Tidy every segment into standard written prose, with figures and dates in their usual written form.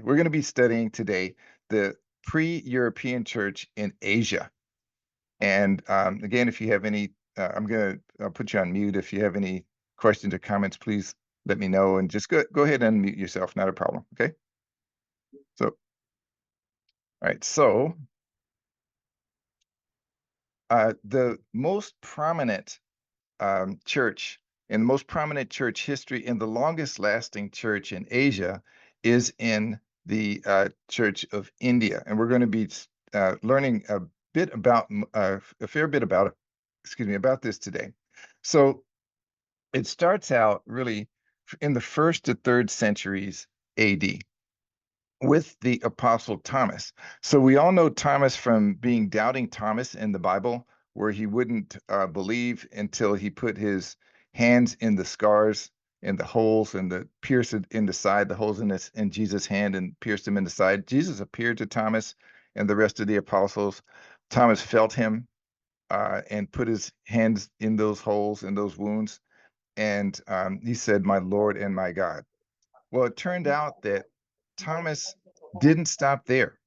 We're going to be studying today the pre-European church in Asia. And again, if you have any, I'll put you on mute. If you have any questions or comments, please let me know, and just go ahead and unmute yourself. Not a problem. Okay. So, all right. So, the most prominent church in the most prominent church history and the longest lasting church in Asia is in the Church of India. And we're going to be learning a fair bit about, about this today. So it starts out really in the 1st to 3rd centuries AD with the Apostle Thomas. So we all know Thomas from being doubting Thomas in the Bible, where he wouldn't believe until he put his hands in the scars, in the holes, and pierced it in the side, the holes in Jesus' hand, and pierced him in the side. Jesus appeared to Thomas and the rest of the apostles. Thomas felt him and put his hands in those holes, in those wounds, and he said, "My Lord and my God." Well, it turned out that Thomas didn't stop there.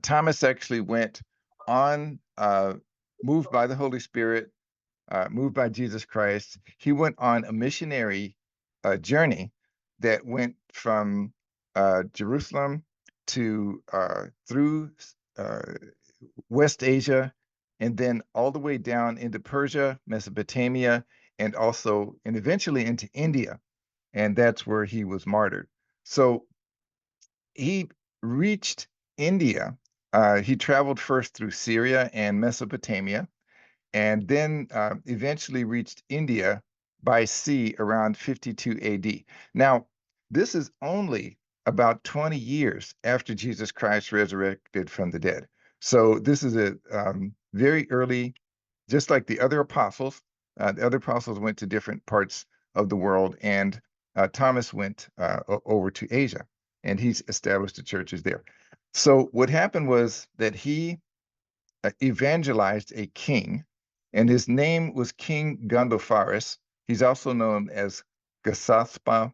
Thomas actually went on, moved by the Holy Spirit, moved by Jesus Christ. He went on a missionary journey that went from Jerusalem to through West Asia, and then all the way down into Persia, Mesopotamia, and eventually into India. And that's where he was martyred. So he reached India. He traveled first through Syria and Mesopotamia, and then eventually reached India by sea around 52 AD. Now, this is only about 20 years after Jesus Christ resurrected from the dead. So this is a very early, just like the other apostles. The other apostles went to different parts of the world, and Thomas went over to Asia, and he's established the churches there. So what happened was that he evangelized a king, and his name was King Gondophares. He's also known as Gasaspa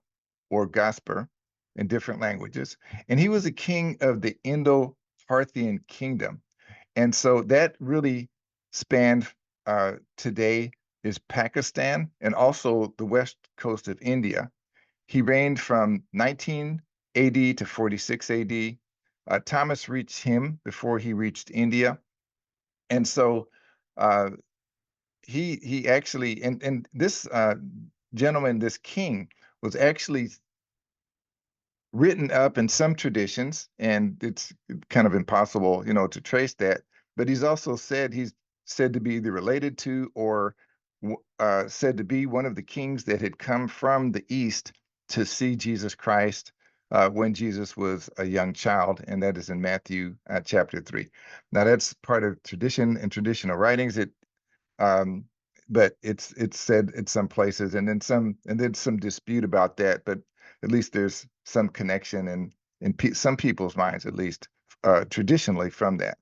or Gasper in different languages. And he was a king of the Indo-Parthian kingdom. And so that really spanned today is Pakistan and also the west coast of India. He reigned from 19 AD to 46 AD. Thomas reached him before he reached India. And so he actually, and this gentleman, this king, was actually written up in some traditions, and it's kind of impossible, to trace that. But he's said to be either related to or said to be one of the kings that had come from the east to see Jesus Christ when Jesus was a young child, and that is in Matthew chapter 3. Now that's part of tradition and traditional writings. But it's said in some places, and then some dispute about that. But at least there's some connection in some people's minds, at least traditionally, from that.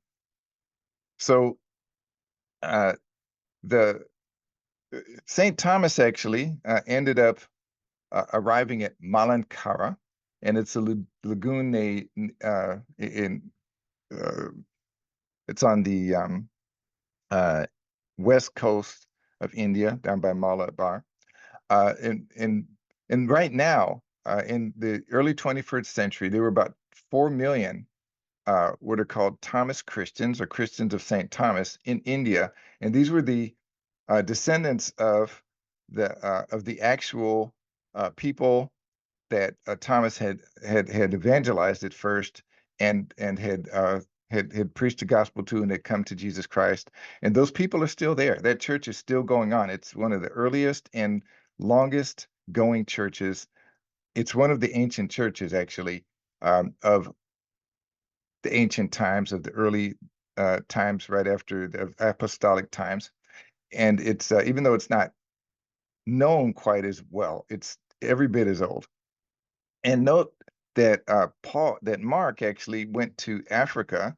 So the St. Thomas actually ended up arriving at Malankara, and it's a lagoon it's on the west coast of India, down by Malabar. And right now, in the early 21st century, there were about 4 million what are called Thomas Christians or Christians of St. Thomas in India. And these were the descendants of the actual people that Thomas had evangelized at first and had preached the gospel to, and had come to Jesus Christ. And those people are still there. That church is still going on. It's one of the earliest and longest going churches. It's one of the ancient churches, actually, of the ancient times, of the early times right after the apostolic times. And it's even though it's not known quite as well, it's every bit as old. And note that Mark actually went to Africa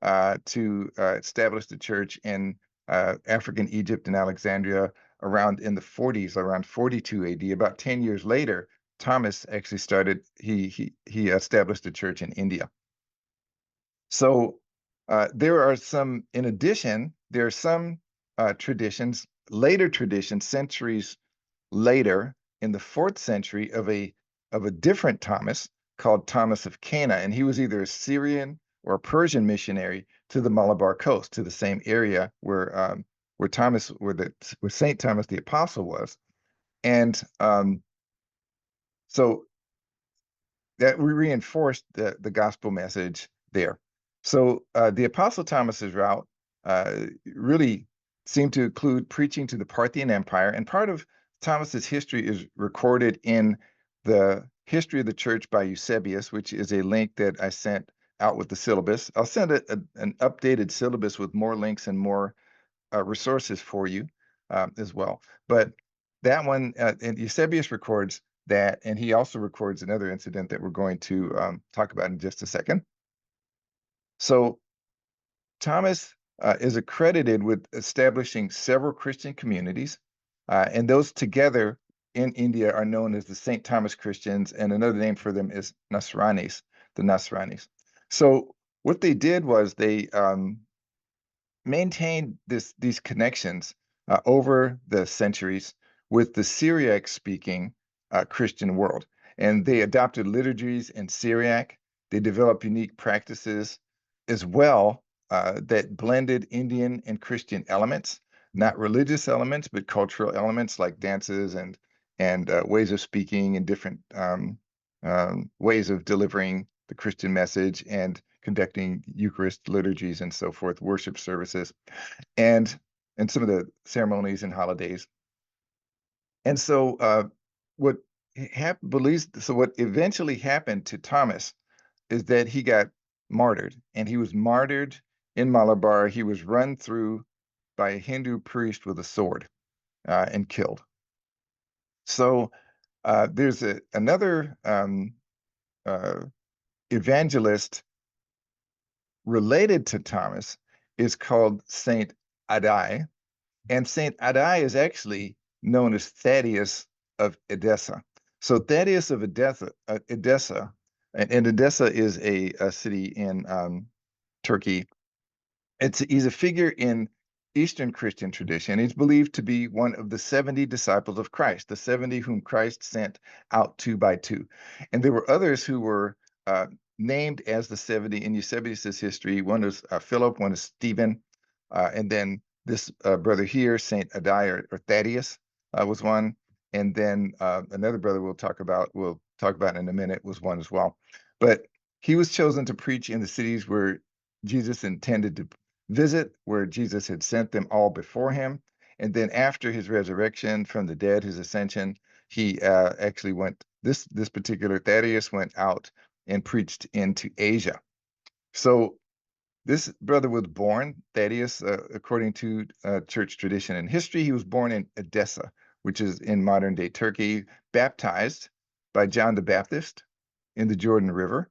to establish the church in African Egypt and Alexandria around in the 40s, around 42 AD. About 10 years later, Thomas actually started, he established a church in India. So there are some, in addition, there are some traditions, later traditions, centuries later, in the 4th century, of a different Thomas called Thomas of Cana, and he was either a Syrian or a Persian missionary to the Malabar coast, to the same area where Thomas, where Saint Thomas the Apostle was, and so that we reinforced the gospel message there. So the Apostle Thomas's route really seemed to include preaching to the Parthian Empire, and part of Thomas's history is recorded in the History of the Church by Eusebius, which is a link that I sent out with the syllabus. I'll send an updated syllabus with more links and more resources for you as well. But that one, and Eusebius records that, and he also records another incident that we're going to talk about in just a second. So Thomas is accredited with establishing several Christian communities, and those together in India are known as the St. Thomas Christians, and another name for them is Nasranis, the Nasranis. So what they did was they maintained these connections over the centuries with the Syriac-speaking Christian world. And they adopted liturgies in Syriac. They developed unique practices as well that blended Indian and Christian elements, not religious elements, but cultural elements like dances and ways of speaking and different ways of delivering the Christian message and conducting Eucharist liturgies and so forth, worship services, and some of the ceremonies and holidays. And so what what eventually happened to Thomas is that he got martyred, and he was martyred in Malabar. He was run through by a Hindu priest with a sword and killed. So there's another uh, evangelist related to Thomas is called Saint Adai, and Saint Adai is actually known as Thaddeus of Edessa. So Thaddeus of Edessa, and Edessa is a city in Turkey. He's a figure in Eastern Christian tradition. He's believed to be one of the 70 disciples of Christ, the 70 whom Christ sent out 2 by 2. And there were others who were named as the 70 in Eusebius's history. One is Philip, one is Stephen, and then this brother here, Saint Adai or Thaddeus, was one, and then another brother we'll talk about in a minute was one as well. But he was chosen to preach in the cities where Jesus intended to visit, where Jesus had sent them all before him. And then after his resurrection from the dead, his ascension, he actually went, this particular Thaddeus went out and preached into Asia. So this brother was born, Thaddeus, according to church tradition and history, he was born in Edessa, which is in modern-day Turkey, baptized by John the Baptist in the Jordan River.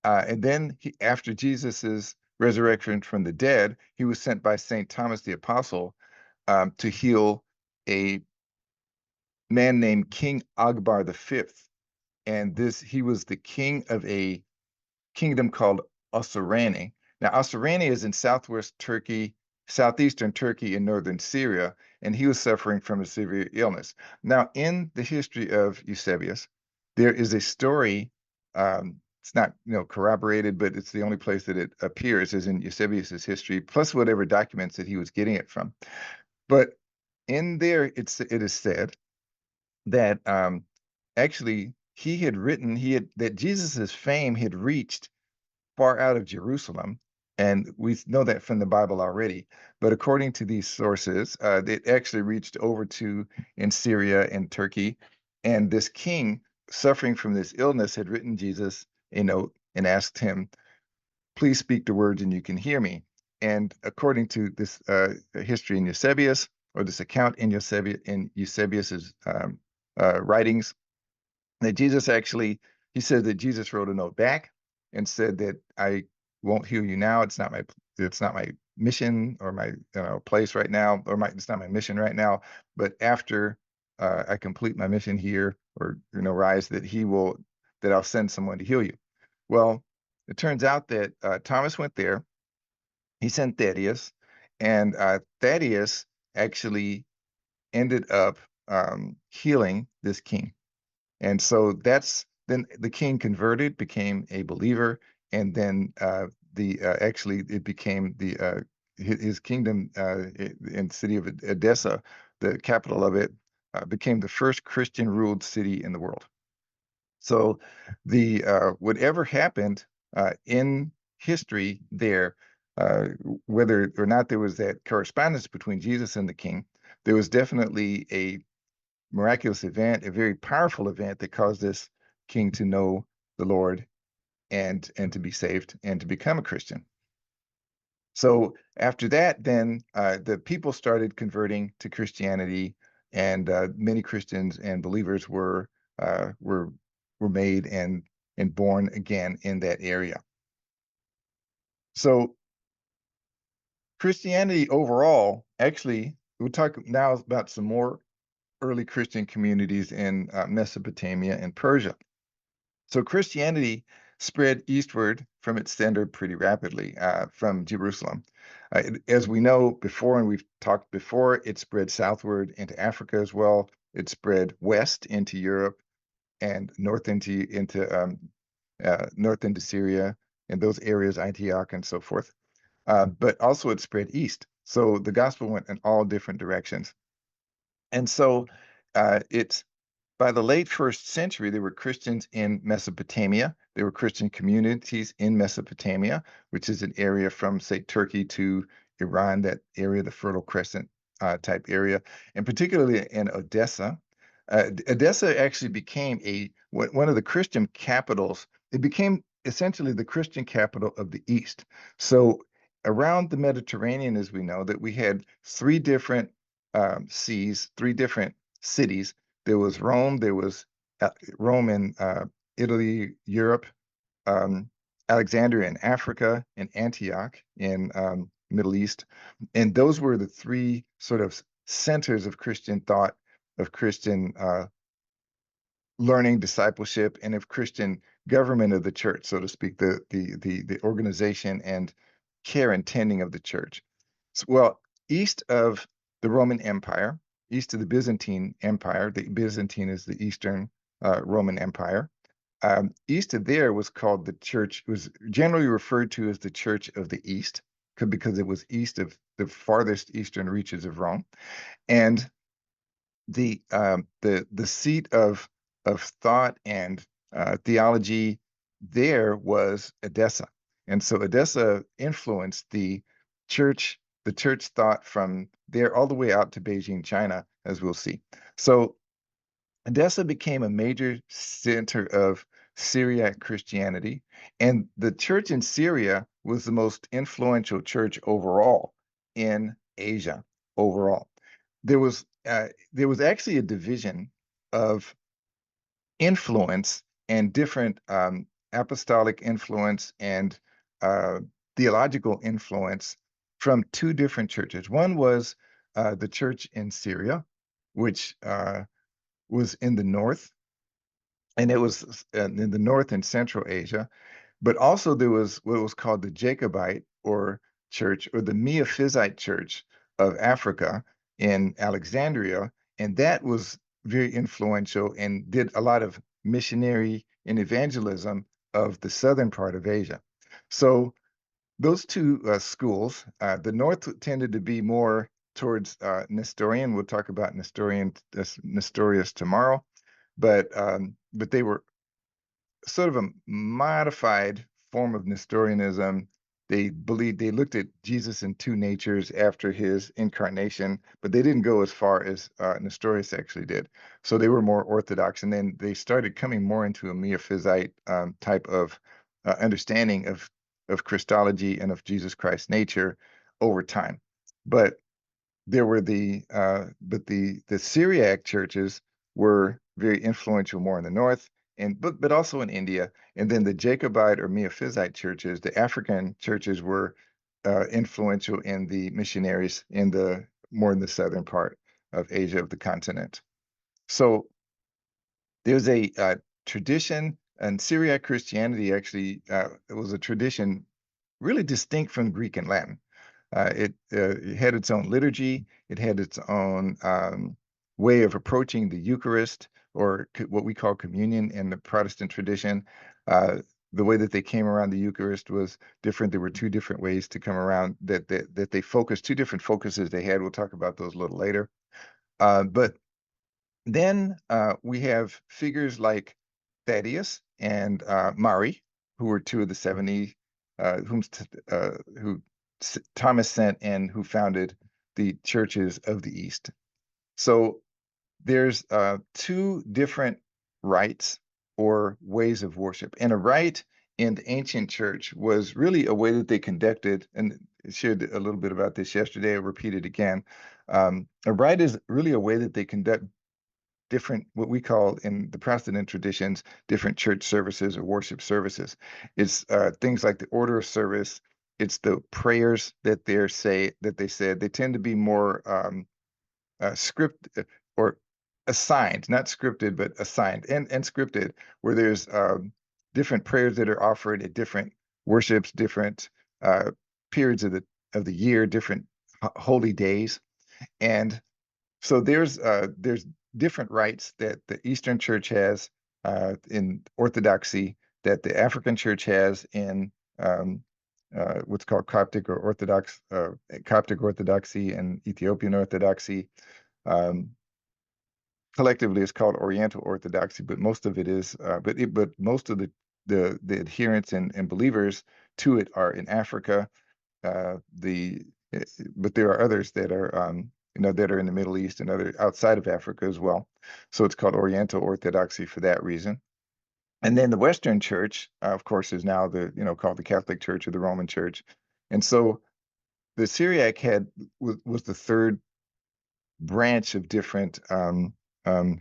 And then after Jesus's resurrection from the dead, he was sent by St. Thomas the Apostle to heal a man named King Akbar V. And he was the king of a kingdom called Osirani. Now, Osirani is in southwest Turkey, southeastern Turkey, and northern Syria, and he was suffering from a severe illness. Now, in the history of Eusebius, there is a story. It's not, corroborated, but it's the only place that it appears is in Eusebius's history, plus whatever documents that he was getting it from. But in there, it is said that actually that Jesus's fame had reached far out of Jerusalem, and we know that from the Bible already. But according to these sources, it actually reached over to in Syria and Turkey, and this king suffering from this illness had written Jesus a note and asked him, "Please speak the words, and you can hear me." And according to this history in Eusebius, or this account in Eusebius's writings, that Jesus he said that Jesus wrote a note back and said that I won't heal you now. It's not my mission or my place right now, it's not my mission right now. But after I complete my mission here, or rise, that I'll send someone to heal you. Well, it turns out that Thomas went there. He sent Thaddeus, and Thaddeus actually ended up healing this king. And so then the king converted, became a believer, and then the actually it became his kingdom in the city of Edessa, the capital of it, became the first Christian ruled city in the world. So the whatever happened in history there, whether or not there was that correspondence between Jesus and the king, there was definitely a miraculous event, a very powerful event that caused this king to know the Lord and to be saved and to become a Christian. So after that, then the people started converting to Christianity, and many Christians and believers uh, were were made and born again in that area. So Christianity overall, actually, we'll talk now about some more early Christian communities in Mesopotamia and Persia. So Christianity spread eastward from its center pretty rapidly from Jerusalem. As we know before, and we've talked before, it spread southward into Africa as well. It spread west into Europe and north into Syria and those areas, Antioch and so forth. But also it spread east. So the gospel went in all different directions. And so it's by the late first century, there were Christians in Mesopotamia. There were Christian communities in Mesopotamia, which is an area from, say, Turkey to Iran, that area, the Fertile Crescent type area, and particularly in Odessa. Odessa actually became one of the Christian capitals. It became essentially the Christian capital of the East. So around the Mediterranean, as we know, that we had three different seas, three different cities. There was Rome, there was Rome in Italy, Europe, um, Alexandria in Africa, and Antioch in Middle East. And those were the three sort of centers of Christian thought, of Christian learning, discipleship, and of Christian government of the church, so to speak, the organization and care and tending of the church. So, well, east of the Roman Empire, east of the Byzantine Empire, the Byzantine is the Eastern Roman Empire. East of there was called the church, was generally referred to as the Church of the East, because it was east of the farthest eastern reaches of Rome. And the seat of thought and theology there was Edessa, and so Edessa influenced the church thought from there all the way out to Beijing, China, as we'll see. So Edessa became a major center of Syriac Christianity, and the church in Syria was the most influential church overall in Asia overall. There was actually a division of influence and different apostolic influence and uh, theological influence from two different churches. One was the church in Syria, which was in the north, and it was in the north and central Asia. But also there was what was called the Jacobite or church, or the Miaphysite church of Africa in Alexandria, and that was very influential and did a lot of missionary and evangelism of the southern part of Asia. So those two schools, the north tended to be more towards Nestorian. We'll talk about Nestorius tomorrow, but they were sort of a modified form of Nestorianism. They looked at Jesus in two natures after his incarnation, but they didn't go as far as Nestorius actually did. So they were more orthodox, and then they started coming more into a Miaphysite type of understanding of Christology and of Jesus Christ's nature over time. But there were the Syriac churches were very influential more in the north, and but also in India. And then the Jacobite or Miaphysite churches, the African churches, were influential in the missionaries in the more in the southern part of Asia, of the continent. So there's a tradition, and Syriac Christianity actually it was a tradition really distinct from Greek and Latin. It had its own liturgy. It had its own way of approaching the Eucharist, or what we call communion in the Protestant tradition. Uh, the way that they came around the Eucharist was different. There were two different ways to come around that they focused, two different focuses they had. We'll talk about those a little later. But then we have figures like Thaddeus and Mari, who were two of the 70, who Thomas sent and who founded the churches of the East. So there's two different rites or ways of worship. And a rite in the ancient church was really a way that they conducted, and I shared a little bit about this yesterday, I'll repeat it again. A rite is really a way that they conduct different, what we call in the Protestant traditions, different church services or worship services. It's things like the order of service. It's the prayers that they said. They tend to be more script or assigned, not scripted, but assigned and scripted, where there's different prayers that are offered at different worships, different periods of the year, different holy days, and so there's different rites that the Eastern Church has in Orthodoxy, that the African Church has in what's called Coptic Orthodoxy and Ethiopian Orthodoxy. Um, Collectively, it's called Oriental Orthodoxy, but most of it is, but most of the adherents and believers to it are in Africa. The But there are others that are that are in the Middle East and other outside of Africa as well. So it's called Oriental Orthodoxy for that reason. And then the Western Church, of course, is now called the Catholic Church or the Roman Church. And so the Syriac was the third branch of different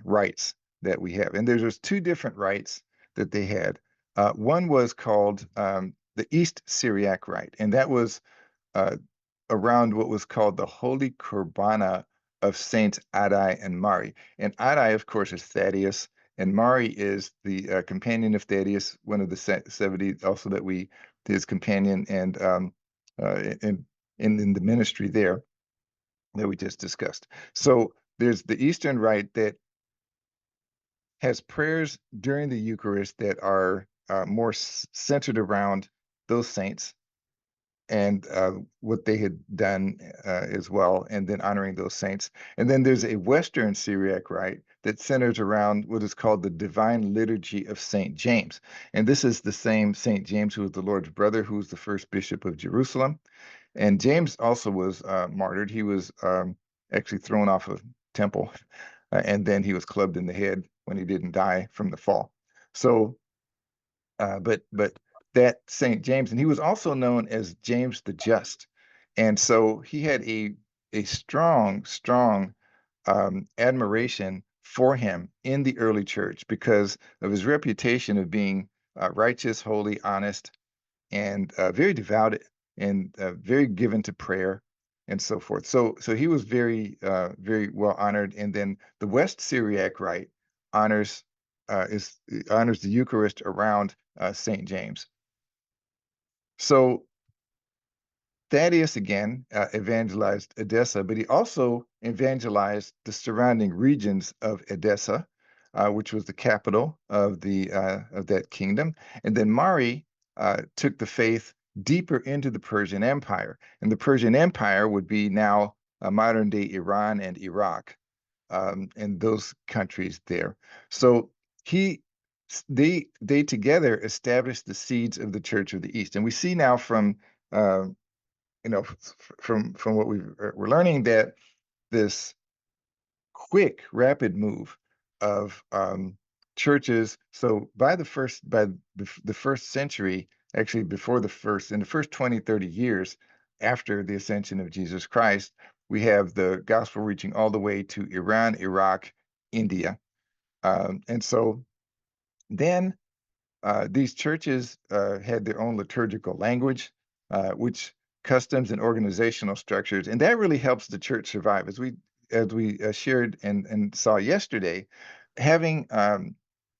rites that we have. And there's just two different rites that they had. One was called the East Syriac Rite, and that was uh, around what was called the Holy Qurbana of Saints Adai and Mari. And Adai, of course, is Thaddeus, and Mari is the companion of Thaddeus, one of the 70, also his companion and in the ministry there that we just discussed. So there's the Eastern Rite that has prayers during the Eucharist that are more centered around those saints and what they had done as well, and then honoring those saints. And then there's a Western Syriac rite that centers around what is called the Divine Liturgy of St. James. And this is the same St. James who was the Lord's brother, who was the first bishop of Jerusalem. And James also was martyred. He was actually thrown off a temple, and then he was clubbed in the head when he didn't die from the fall. So but that Saint James, and he was also known as James the Just, and so he had a strong admiration for him in the early church because of his reputation of being righteous, holy, honest, and very devout and very given to prayer and so forth. So he was very well honored. And then the West Syriac rite honors honors the Eucharist around St. James. So Thaddeus again evangelized Edessa, but he also evangelized the surrounding regions of Edessa, which was the capital of that kingdom. And then Mari took the faith deeper into the Persian Empire, and the Persian Empire would be now modern-day Iran and Iraq, and those countries there. So he they together established the seeds of the Church of the East, and we see now from uh, from what we're learning that this quick, rapid move of churches. So by the first century, actually in the first 20, 30 years after the ascension of Jesus Christ, we have the gospel reaching all the way to Iran, Iraq, India. And so then these churches had their own liturgical language, which customs and organizational structures, and that really helps the church survive. As we shared and saw yesterday, having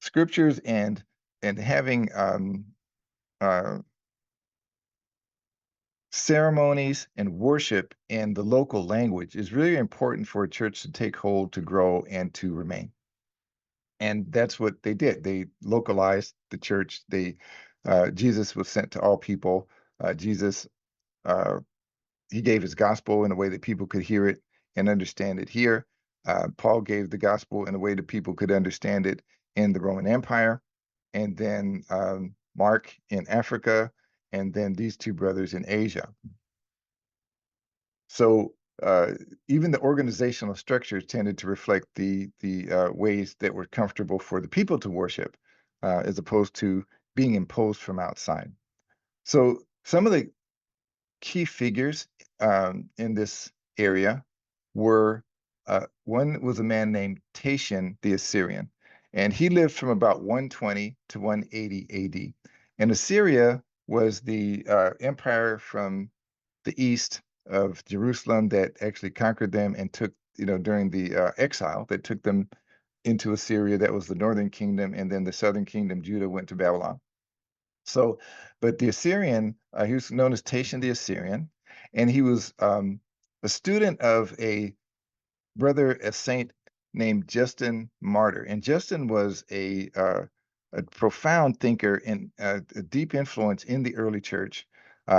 scriptures and having uh, ceremonies and worship in the local language is really important for a church to take hold, to grow, and to remain. And that's what they did. They localized the church. Jesus was sent to all people. Jesus, uh, he gave his gospel in a way that people could hear it and understand it here. Paul gave the gospel in a way that people could understand it in the Roman Empire. And then Mark in Africa, and then these two brothers in Asia. So even the organizational structures tended to reflect the ways that were comfortable for the people to worship, as opposed to being imposed from outside. So some of the key figures in this area were one was a man named Tatian the Assyrian, and he lived from about 120 to 180 AD. And Assyria was the empire from the east of Jerusalem that actually conquered them and took, during the exile that took them into Assyria. That was the northern kingdom, and then the southern kingdom, Judah, went to Babylon. So, but the Assyrian, he was known as Tatian the Assyrian, and he was a student of a brother, a saint named Justin Martyr. And Justin was a profound thinker and a deep influence in the early church.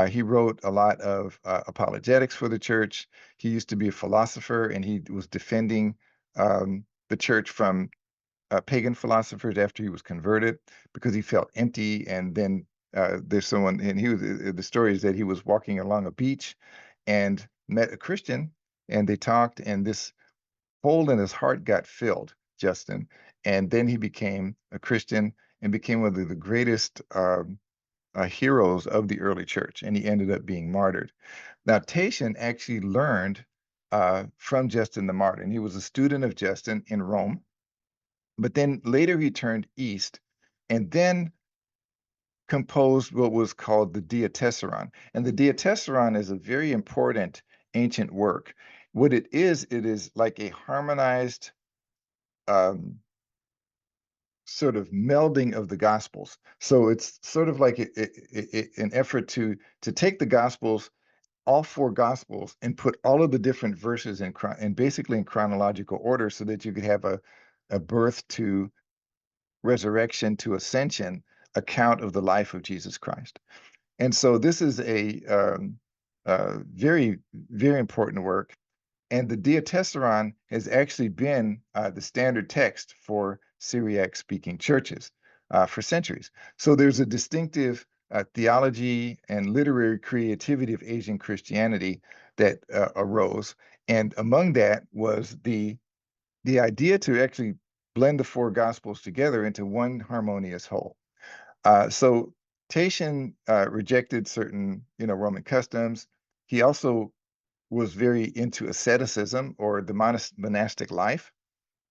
He wrote a lot of apologetics for the church. He used to be a philosopher, and he was defending the church from pagan philosophers after he was converted because he felt empty. And then there's someone, and the story is that he was walking along a beach and met a Christian, and they talked, and this hole in his heart got filled, Justin. And then he became a Christian and became one of the greatest heroes of the early church, and he ended up being martyred. Now, Tatian actually learned from Justin the Martyr, and he was a student of Justin in Rome. But then later he turned east and then composed what was called the Diatessaron. And the Diatessaron is a very important ancient work. What it is like a harmonized um, sort of melding of the Gospels. So it's sort of like an effort to take the Gospels, all four Gospels, and put all of the different verses in basically in chronological order, so that you could have a birth to resurrection to ascension account of the life of Jesus Christ. And so this is a very, very important work. And the Diatessaron has actually been the standard text for Syriac-speaking churches for centuries. So there's a distinctive theology and literary creativity of Asian Christianity that arose. And among that was the idea to actually blend the four gospels together into one harmonious whole. So Tatian rejected certain, Roman customs. He also was very into asceticism or the monastic life,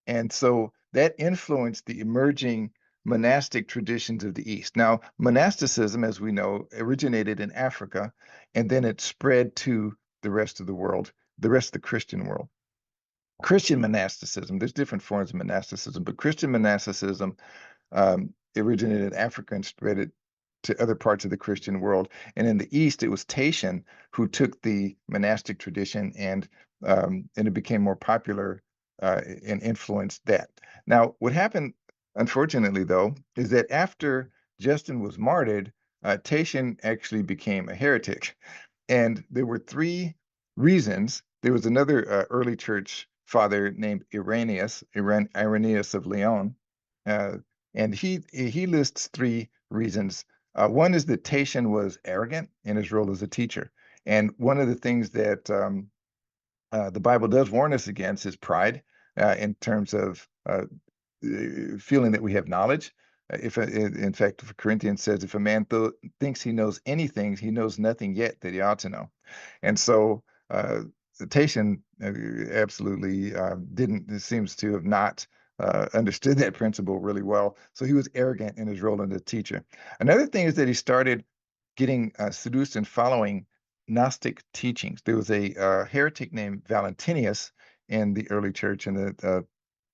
and so that influenced the emerging monastic traditions of the East. Now, monasticism, as we know, originated in Africa, and then it spread to the rest of the world, the rest of the Christian world. Christian monasticism, there's different forms of monasticism, but Christian monasticism originated in Africa and spread it to other parts of the Christian world. And in the East, it was Tatian who took the monastic tradition and it became more popular and influenced that. Now, what happened, unfortunately, though, is that after Justin was martyred, Tatian actually became a heretic. And there were three reasons. There was another early church father named Irenaeus of Lyon, uh, and he lists three reasons. One is that Tatian was arrogant in his role as a teacher, and one of the things that the Bible does warn us against is pride in terms of feeling that we have knowledge. In fact, if Corinthians says, if a man thinks he knows anything, he knows nothing yet that he ought to know. And so Tatian absolutely didn't, it seems to have not understood that principle really well. So he was arrogant in his role as a teacher. Another thing is that he started getting seduced and following Gnostic teachings. There was a heretic named Valentinius in the early church in the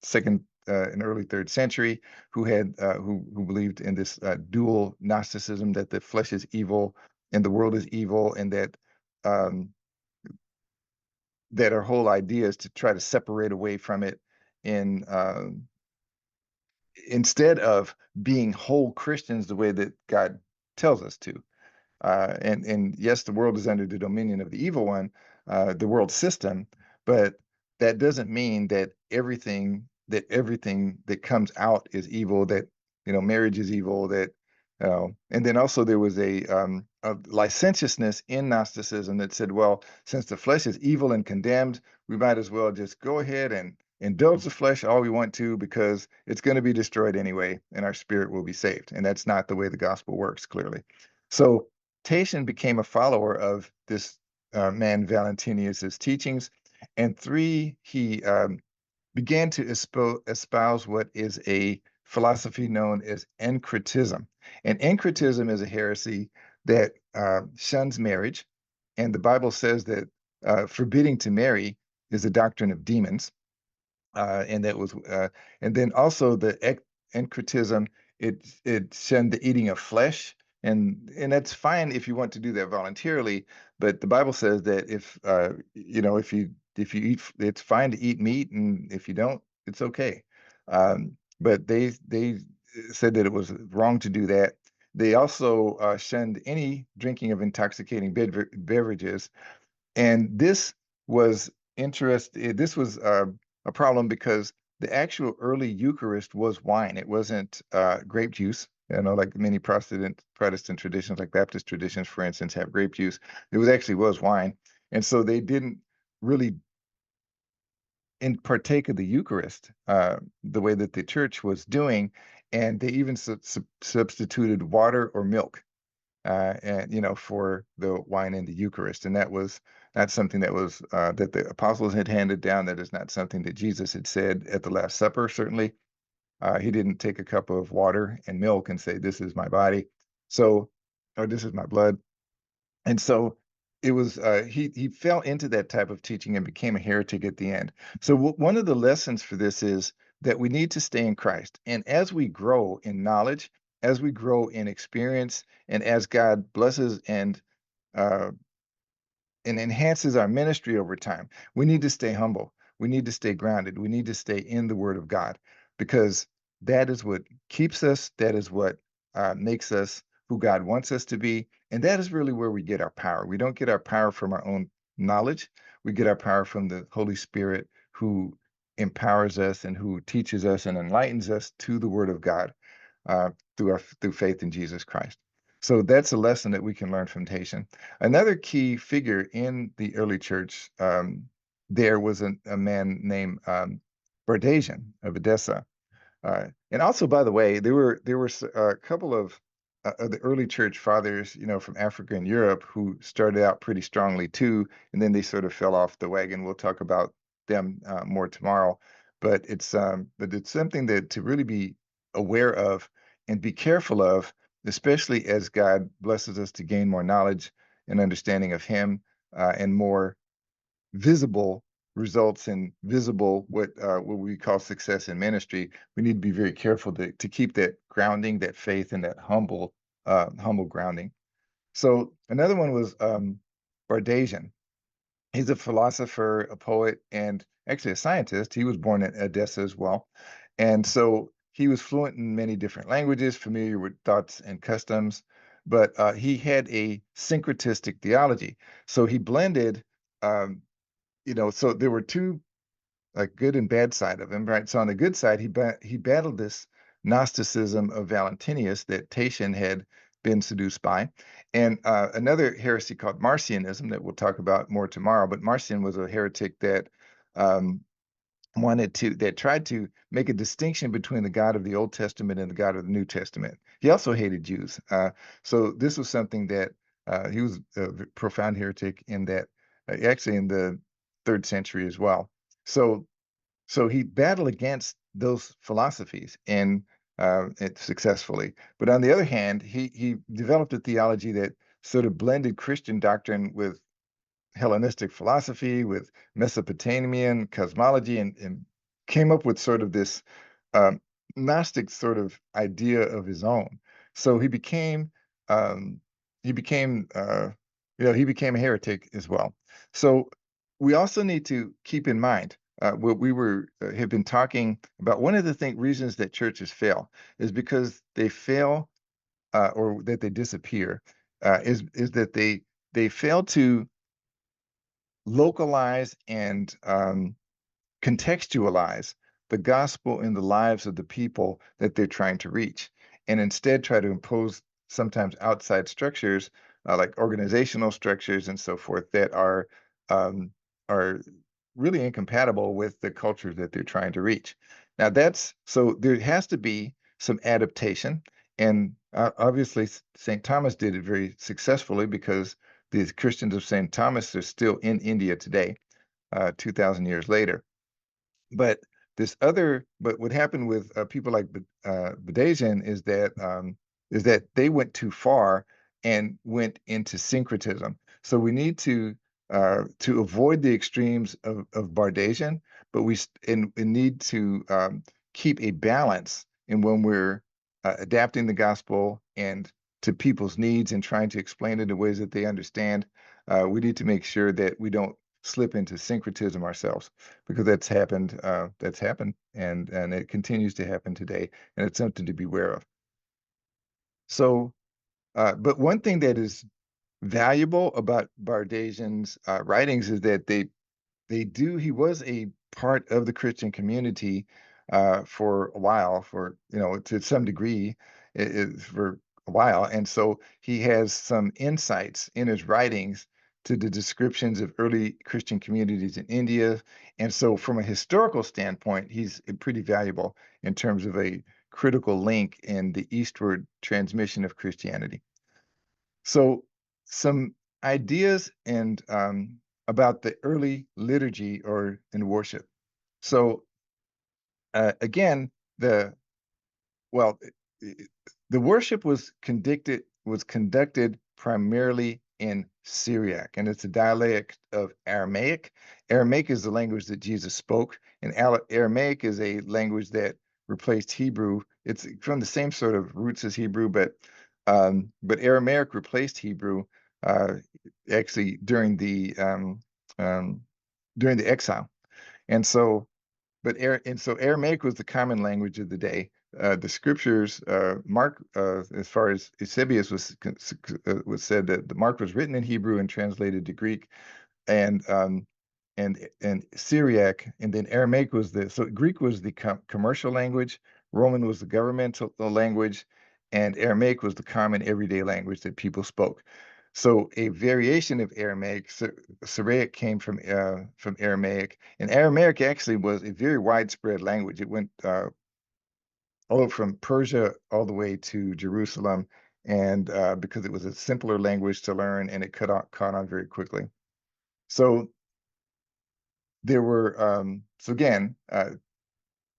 second, in early third century who had who believed in this dual Gnosticism, that the flesh is evil and the world is evil, and um, that our whole idea is to try to separate away from it in instead of being whole Christians the way that God tells us to. And yes, the world is under the dominion of the evil one, the world system, but that doesn't mean that everything that comes out is evil. That marriage is evil. That and then also there was a licentiousness in Gnosticism that said, well, since the flesh is evil and condemned, we might as well just go ahead and indulge the flesh all we want to because it's going to be destroyed anyway, and our spirit will be saved. And that's not the way the gospel works, clearly. So Tatian became a follower of this man Valentinius's teachings, and three, he began to espouse what is a philosophy known as encretism. And encretism is a heresy that shuns marriage, and the Bible says that forbidding to marry is a doctrine of demons. And that was and then also the encretism, it shunned the eating of flesh, and that's fine if you want to do that voluntarily, but the Bible says that if you eat, it's fine to eat meat, and if you don't, it's okay. But they said that it was wrong to do that. They also shunned any drinking of intoxicating beverages, and was this was a problem because the actual early Eucharist was wine. It wasn't grape juice. Like many Protestant traditions, like Baptist traditions, for instance, have grape juice. It was wine, and so they didn't really partake of the Eucharist the way that the church was doing, and they even substituted water or milk and for the wine in the Eucharist, and that was not something that was that the apostles had handed down. That is not something that Jesus had said at the Last Supper. Certainly, he didn't take a cup of water and milk and say, "This is my body," so or "This is my blood." And so it was he fell into that type of teaching and became a heretic at the end. So one of the lessons for this is that we need to stay in Christ. And as we grow in knowledge, as we grow in experience, and as God blesses uh, and enhances our ministry over time, we need to stay humble. We need to stay grounded. We need to stay in the Word of God, because that is what keeps us. That is what makes us who God wants us to be. And that is really where we get our power. We don't get our power from our own knowledge. We get our power from the Holy Spirit, who empowers us and who teaches us and enlightens us to the Word of God through faith in Jesus Christ. So that's a lesson that we can learn from Tatian. Another key figure in the early church there was a man named Bardasian of Edessa. And also, by the way, there were a couple of the early church fathers, from Africa and Europe, who started out pretty strongly too, and then they sort of fell off the wagon. We'll talk about them more tomorrow, but it's something that to really be aware of and be careful of, especially as God blesses us to gain more knowledge and understanding of Him, and more visible results and visible what we call success in ministry. We need to be very careful to keep that grounding, that faith, and that humble grounding. So another one was Bardasian. He's a philosopher, a poet, and actually a scientist. He was born in Odessa as well. And so he was fluent in many different languages, familiar with thoughts and customs, but he had a syncretistic theology. So he blended, um, so there were two, like, good and bad side of him, right? So on the good side, he battled this Gnosticism of Valentinius that Tatian had been seduced by, and another heresy called Marcionism that we'll talk about more tomorrow. But Marcion was a heretic that um, that tried to make a distinction between the God of the Old Testament and the God of the New Testament. He also hated Jews. So this was something that he was a profound heretic in that, actually in the third century as well. So so he battled against those philosophies and successfully. But on the other hand, he developed a theology that sort of blended Christian doctrine with Hellenistic philosophy, with Mesopotamian cosmology, and came up with sort of this um, Gnostic sort of idea of his own. So um, he became, he became a heretic as well. So we also need to keep in mind what we have been talking about. One of the reasons that churches fail is because they fail or that they disappear is that they fail to localize and contextualize the gospel in the lives of the people that they're trying to reach, and instead try to impose sometimes outside structures, like organizational structures and so forth, that um, are really incompatible with the culture that they're trying to reach. Now, that's so there has to be some adaptation, and obviously St. Thomas did it very successfully because the Christians of St. Thomas are still in India today, 2,000 years later. But but what happened with people like Badajian is that they went too far and went into syncretism. So we need to avoid the extremes of Bardasian, but and need to keep a balance in when we're adapting the gospel and to people's needs and trying to explain it in ways that they understand. We need to make sure that we don't slip into syncretism ourselves because that's happened and it continues to happen today, and it's something to be aware of. So, but one thing that is valuable about Bardasian's writings is that he was a part of the Christian community for a while, for to some degree, for a while, and so he has some insights in his writings to the descriptions of early Christian communities in India, and so from a historical standpoint, he's pretty valuable in terms of a critical link in the eastward transmission of Christianity. So, some ideas and about the early liturgy or in worship. So, again, well, i- i- the worship was conducted primarily in Syriac, and it's a dialect of Aramaic. Aramaic is the language that Jesus spoke, and Aramaic is a language that replaced Hebrew. It's from the same sort of roots as Hebrew, but Aramaic replaced Hebrew uh, actually um, during the exile, and so Aramaic was the common language of the day. The scriptures, Mark, as far as Eusebius was said that the Mark was written in Hebrew and translated to Greek, and and Syriac, and then Aramaic was Greek was the commercial language, Roman was the governmental language, and Aramaic was the common everyday language that people spoke. So a variation of Aramaic, Syriac, came from Aramaic, and Aramaic actually was a very widespread language. It went all from Persia all the way to Jerusalem, and because it was a simpler language to learn, and it caught on very quickly. So there were so again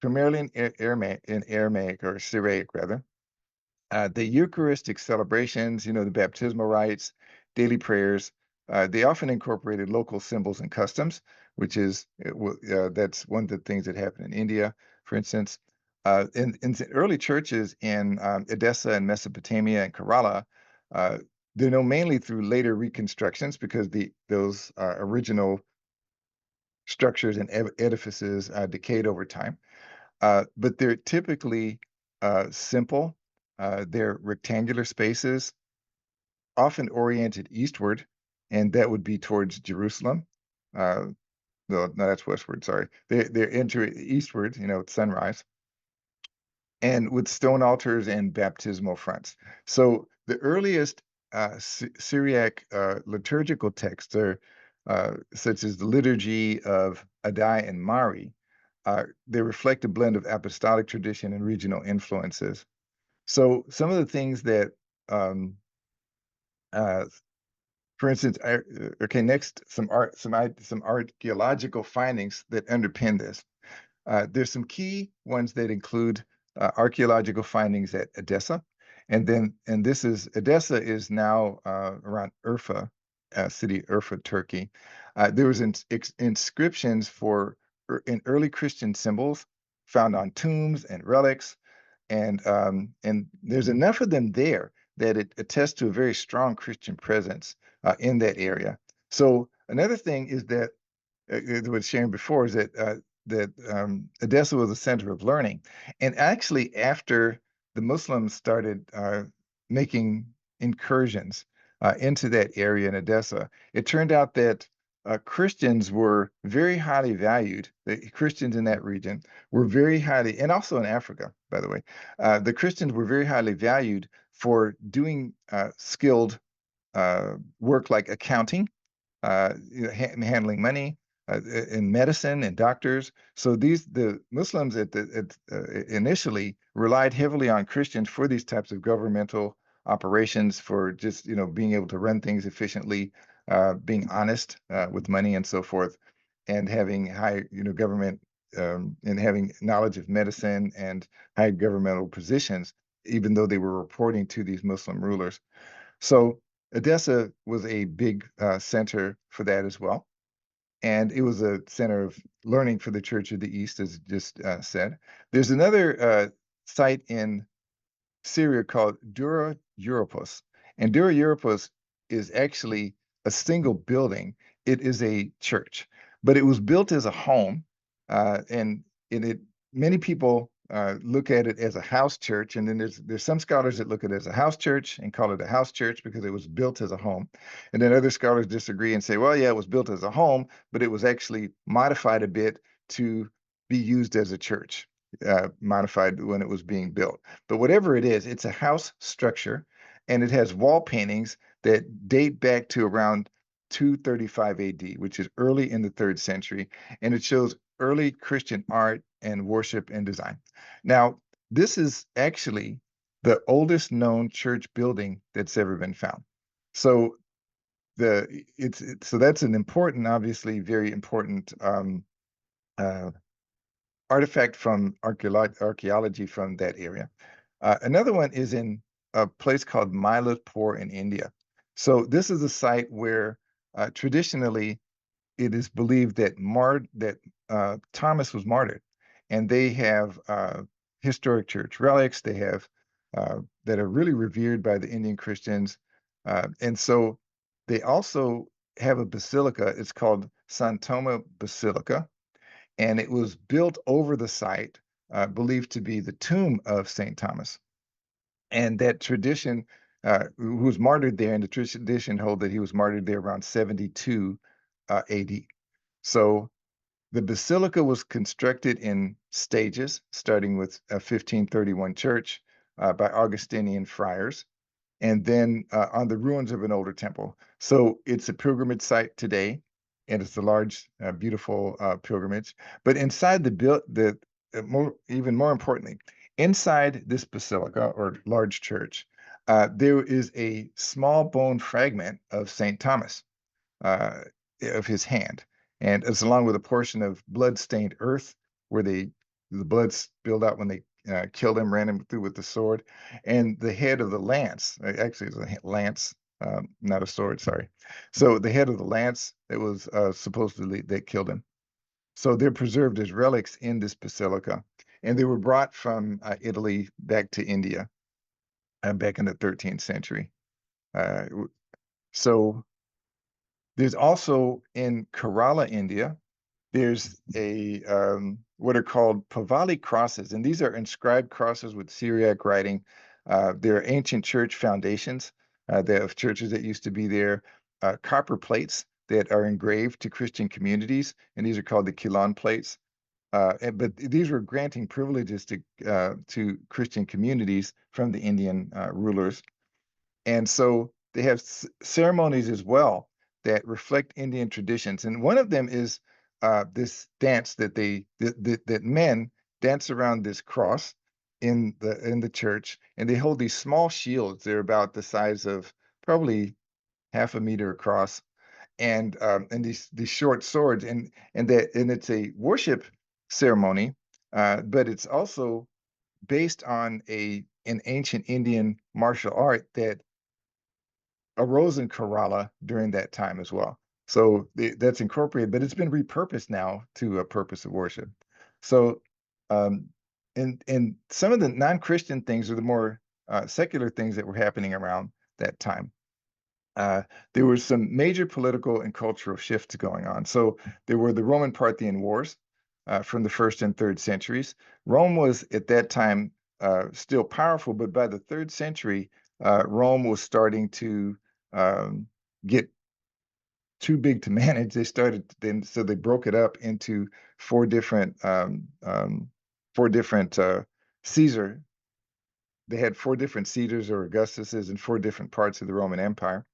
primarily in Aramaic or Syriac rather. The Eucharistic celebrations, the baptismal rites, daily prayers, they often incorporated local symbols and customs, which that's one of the things that happened in India, for instance. In the early churches in Edessa and Mesopotamia and Kerala, uh, they're known mainly through later reconstructions because those original structures and edifices decayed over time. But they're typically simple. They're rectangular spaces, often oriented eastward, and that would be towards Jerusalem. Uh, no, that's westward. Sorry, they're into eastward. Sunrise, and with stone altars and baptismal fronts. So the earliest Syriac liturgical texts are such as the liturgy of Adai and Mari. They reflect a blend of apostolic tradition and regional influences. So some of the things that, um, uh, for instance, okay, next some archaeological findings that underpin this. There's some key ones that include archaeological findings at Edessa, and this is Edessa is now around Urfa, city Urfa, Turkey. There was inscriptions in early Christian symbols found on tombs and relics, and there's enough of them there that it attests to a very strong Christian presence in that area. So another thing is that was sharing before is that Odessa was a center of learning, and actually after the Muslims started making incursions into that area in Odessa, it turned out that Christians were very highly valued. The Christians in that region were very highly, and also in Africa, by the way, the Christians were very highly valued for doing skilled work like accounting, handling money, in medicine and doctors. So the Muslims initially relied heavily on Christians for these types of governmental operations, for just being able to run things efficiently, being honest with money and so forth, and having high government and having knowledge of medicine and high governmental positions, even though they were reporting to these Muslim rulers. So Odessa was a big center for that as well. And it was a center of learning for the Church of the East, as just said. There's another site in Syria called Dura Europos. And Dura Europos is actually a single building. It is a church, but it was built as a home. And it many people look at it as a house church. And then there's some scholars that look at it as a house church and call it a house church because it was built as a home. And then other scholars disagree and say, well, yeah, it was built as a home, but it was actually modified a bit to be used as a church, modified when it was being built. But whatever it is, it's a house structure, and it has wall paintings that date back to around 235 AD, which is early in the 3rd century, and it shows early Christian art and worship and design. Now, this is actually the oldest known church building that's ever been found. So so that's an important, obviously very important uh, artifact from archaeology from that area. Another one is in a place called Mylapore in India. So this is a site where traditionally it is believed that Thomas was martyred, and they have historic church relics. They have that are really revered by the Indian Christians, and so they also have a basilica. It's called Santoma Basilica, and it was built over the site, believed to be the tomb of Saint Thomas. And that tradition, who was martyred there, and the tradition hold that he was martyred there around 72 AD. So the basilica was constructed in stages, starting with a 1531 church by Augustinian friars, and then on the ruins of an older temple. So it's a pilgrimage site today, and it's a large, beautiful pilgrimage. But inside even more importantly, inside this basilica or large church, there is a small bone fragment of Saint Thomas, uh, of his hand, and it's along with a portion of blood-stained earth where the blood spilled out when they killed him, ran him through with the sword, and the head of the lance. Actually, it's a lance, not a sword. Sorry. So the head of the lance that was supposedly that killed him. So they're preserved as relics in this basilica, and they were brought from Italy back to India back in the 13th century. Uh, so there's also in Kerala, India, there's a what are called Pavali crosses, and these are inscribed crosses with Syriac writing. They're ancient church foundations of churches that used to be there, copper plates that are engraved to Christian communities, and these are called the Kilan plates. But these were granting privileges to Christian communities from the Indian rulers. And so they have ceremonies as well that reflect Indian traditions. And one of them is this dance that men dance around this cross in the church, and they hold these small shields. They're about the size of probably half a meter across, and these short swords, and it's a worship ceremony, but it's also based on an ancient Indian martial art that arose in Kerala during that time as well. So that's incorporated, but it's been repurposed now to a purpose of worship. So Um, and some of the non-Christian things are the more secular things that were happening around that time. Uh, there were some major political and cultural shifts going on. So there were the Roman-Parthian Wars from the first and third centuries. Rome was at that time still powerful, but by the third century, Rome was starting to um, get too big to manage. They started then, so they broke it up into four different four different Caesar. They had four different Caesars or Augustuses in four different parts of the Roman Empire.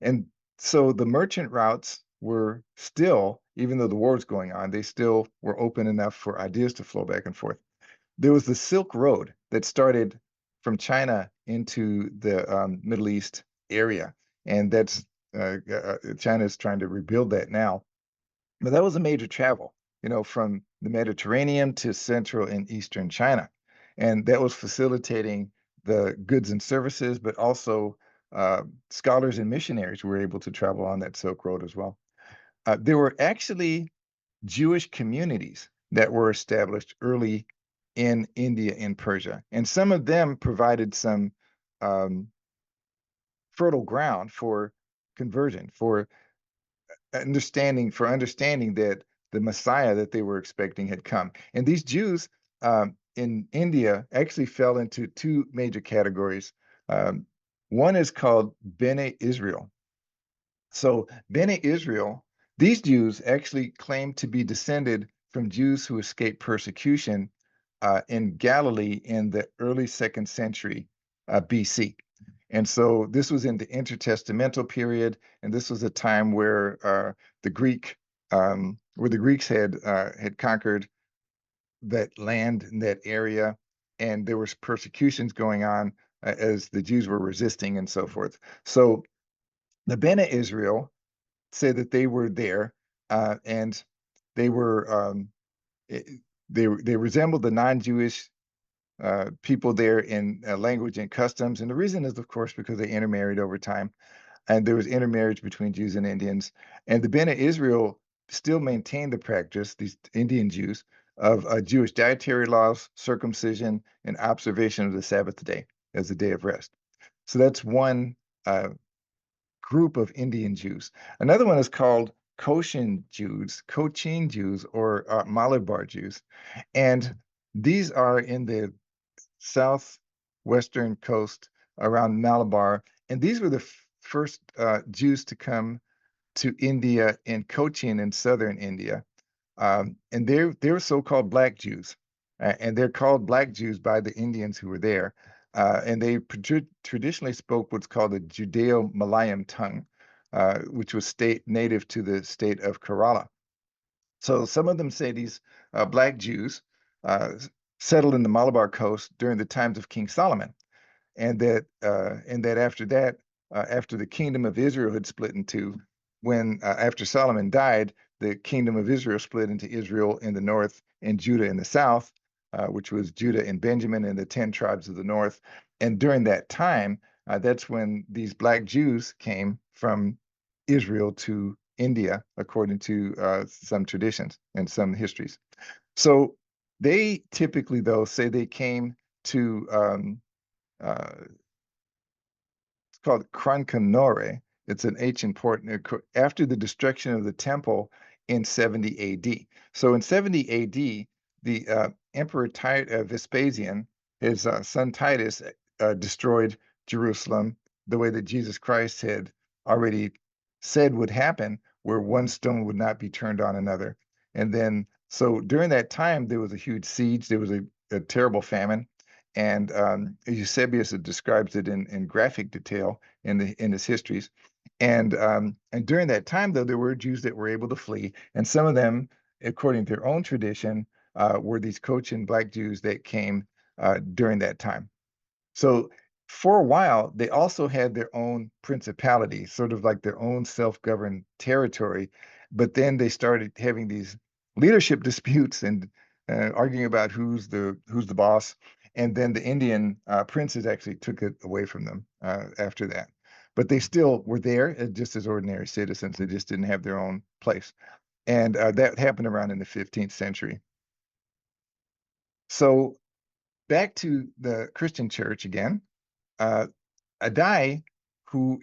And so the merchant routes were still, even though the war was going on, they still were open enough for ideas to flow back and forth. There was the Silk Road that started from China into the Middle East area, and that's China is trying to rebuild that now. But that was a major travel, from the Mediterranean to central and eastern China. And that was facilitating the goods and services, but also scholars and missionaries were able to travel on that Silk Road as well. There were actually Jewish communities that were established early in India and Persia, and some of them provided some um, fertile ground for conversion, for understanding that the Messiah that they were expecting had come. And these Jews in India actually fell into two major categories. Um, one is called Bene Israel. So Bene Israel, these Jews actually claim to be descended from Jews who escaped persecution in Galilee in the early second century BC. And so this was in the intertestamental period, and this was a time where where the Greeks had conquered that land in that area, and there was persecutions going on as the Jews were resisting and so forth. So the Bene Israel say that they were there, and they were eh, they resembled the non-Jewish people there in language and customs. And the reason is, of course, because they intermarried over time, and there was intermarriage between Jews and Indians. And the Bene Israel still maintained the practice, these Indian Jews, of Jewish dietary laws, circumcision, and observation of the Sabbath day as a day of rest. So that's one uh, group of Indian Jews. Another one is called Cochin Jews, or Malabar Jews. And these are in the southwestern coast around Malabar. And these were the first Jews to come to India in Cochin in southern India. And they're so-called Black Jews, and they're called Black Jews by the Indians who were there. And they traditionally spoke what's called a Judeo-Malayan tongue, which was state native to the state of Kerala. So some of them say these Black Jews uh, settled in the Malabar coast during the times of King Solomon, and that after that, after the kingdom of Israel had split in two, when after Solomon died, the kingdom of Israel split into Israel in the north and Judah in the south, which was Judah and Benjamin and the 10 tribes of the north. And during that time, that's when these Black Jews came from Israel to India, according to some traditions and some histories. So they typically, though, say they came to uh, it's called Krankanore. It's an ancient port after the destruction of the temple in 70 AD. So in 70 AD, the Emperor Vespasian, his son Titus, destroyed Jerusalem the way that Jesus Christ had already said would happen, where one stone would not be turned on another. And then, so during that time, there was a huge siege. There was a terrible famine. And Eusebius describes it in graphic detail in his histories. And during that time, though, there were Jews that were able to flee, and some of them, according to their own tradition, were these Cochin Black Jews that came during that time. So for a while, they also had their own principality, sort of like their own self-governed territory. But then they started having these leadership disputes and arguing about who's the boss. And then the Indian princes actually took it away from them after that. But they still were there just as ordinary citizens. They just didn't have their own place. And that happened around in the 15th century. So back to the Christian church again. Uh, Adai, who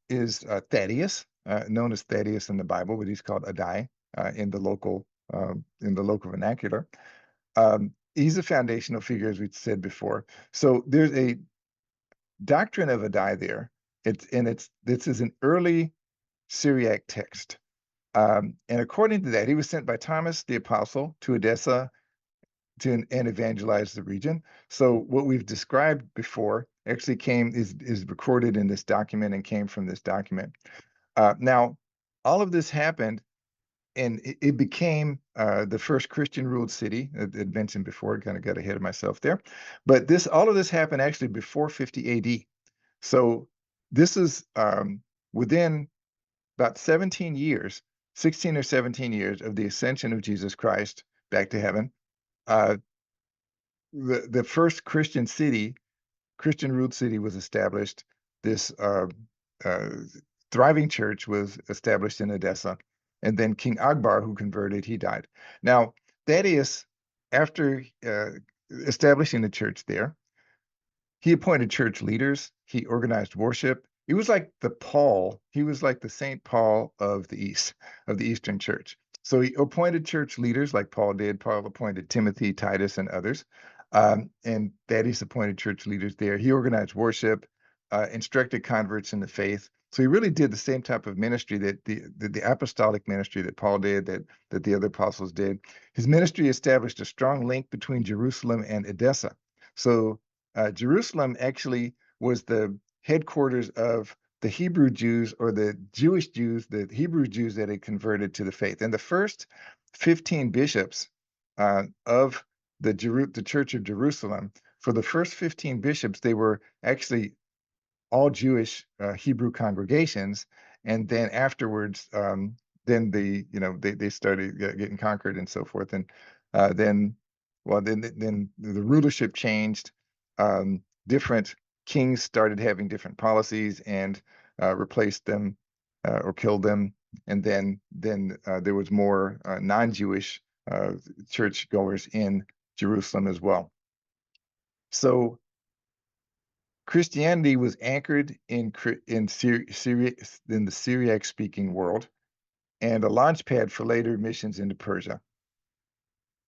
is Thaddeus, known as Thaddeus in the Bible, but he's called Adai in the local vernacular. He's a foundational figure, as we said before. So there's a doctrine of Adai there. This is an early Syriac text. And according to that, he was sent by Thomas the Apostle to Edessa and evangelize the region. So what we've described before actually is recorded in this document and came from this document. Now, all of this happened, and it became the first Christian-ruled city. I'd mentioned before, kind of got ahead of myself there. But all of this happened actually before 50 AD. So this is within about 17 years, 16 or 17 years of the ascension of Jesus Christ back to heaven. Uh, the first Christian ruled city was established. This uh, thriving church was established in Edessa. And then King Akbar, who converted, he died. Now, Thaddeus, after establishing the church there, he appointed church leaders. He organized worship. He was like he was like the St. Paul of the East, of the Eastern Church. So he appointed church leaders like Paul did. Paul appointed Timothy, Titus, and others. And Thaddeus appointed church leaders there. He organized worship, instructed converts in the faith. So he really did the same type of ministry that the apostolic ministry that Paul did, that the other apostles did. His ministry established a strong link between Jerusalem and Edessa. So Jerusalem actually was the headquarters of the Hebrew Jews or the Jewish Jews, the Hebrew Jews that had converted to the faith. And the first 15 bishops of the Church of Jerusalem, for the first 15 bishops, they were actually all Jewish Hebrew congregations, and then afterwards, then they started getting conquered and so forth, and then then the rulership changed. Different kings started having different policies and replaced them or killed them, and then there was more non-Jewish churchgoers in Jerusalem as well. So Christianity was anchored in the Syriac-speaking world and a launchpad for later missions into Persia.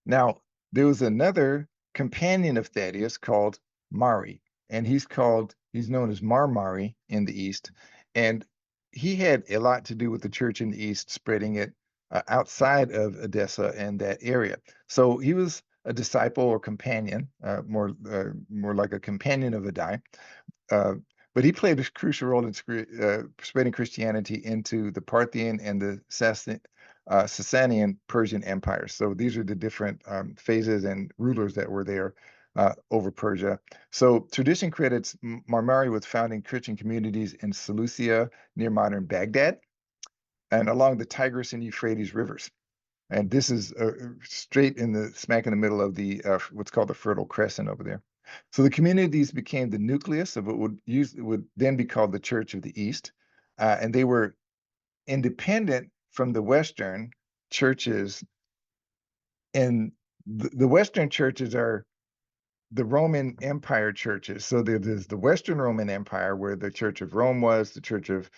Now, there was another companion of Thaddeus called Mari, and he's known as Marmari in the East, and he had a lot to do with the church in the East, spreading it outside of Edessa and that area. So he was a disciple or companion, more like a companion of Adai. Uh, but he played a crucial role in spreading Christianity into the Parthian and the Sasanian Persian empires. So these are the different phases and rulers that were there over Persia. So tradition credits Marmari with founding Christian communities in Seleucia near modern Baghdad and along the Tigris and Euphrates rivers. And this is straight in the smack in the middle of the what's called the Fertile Crescent over there. So the communities became the nucleus of what would then be called the Church of the East, and they were independent from the Western churches. And the Western churches are the Roman Empire churches. So there's the Western Roman Empire, where the Church of Rome was, the Church of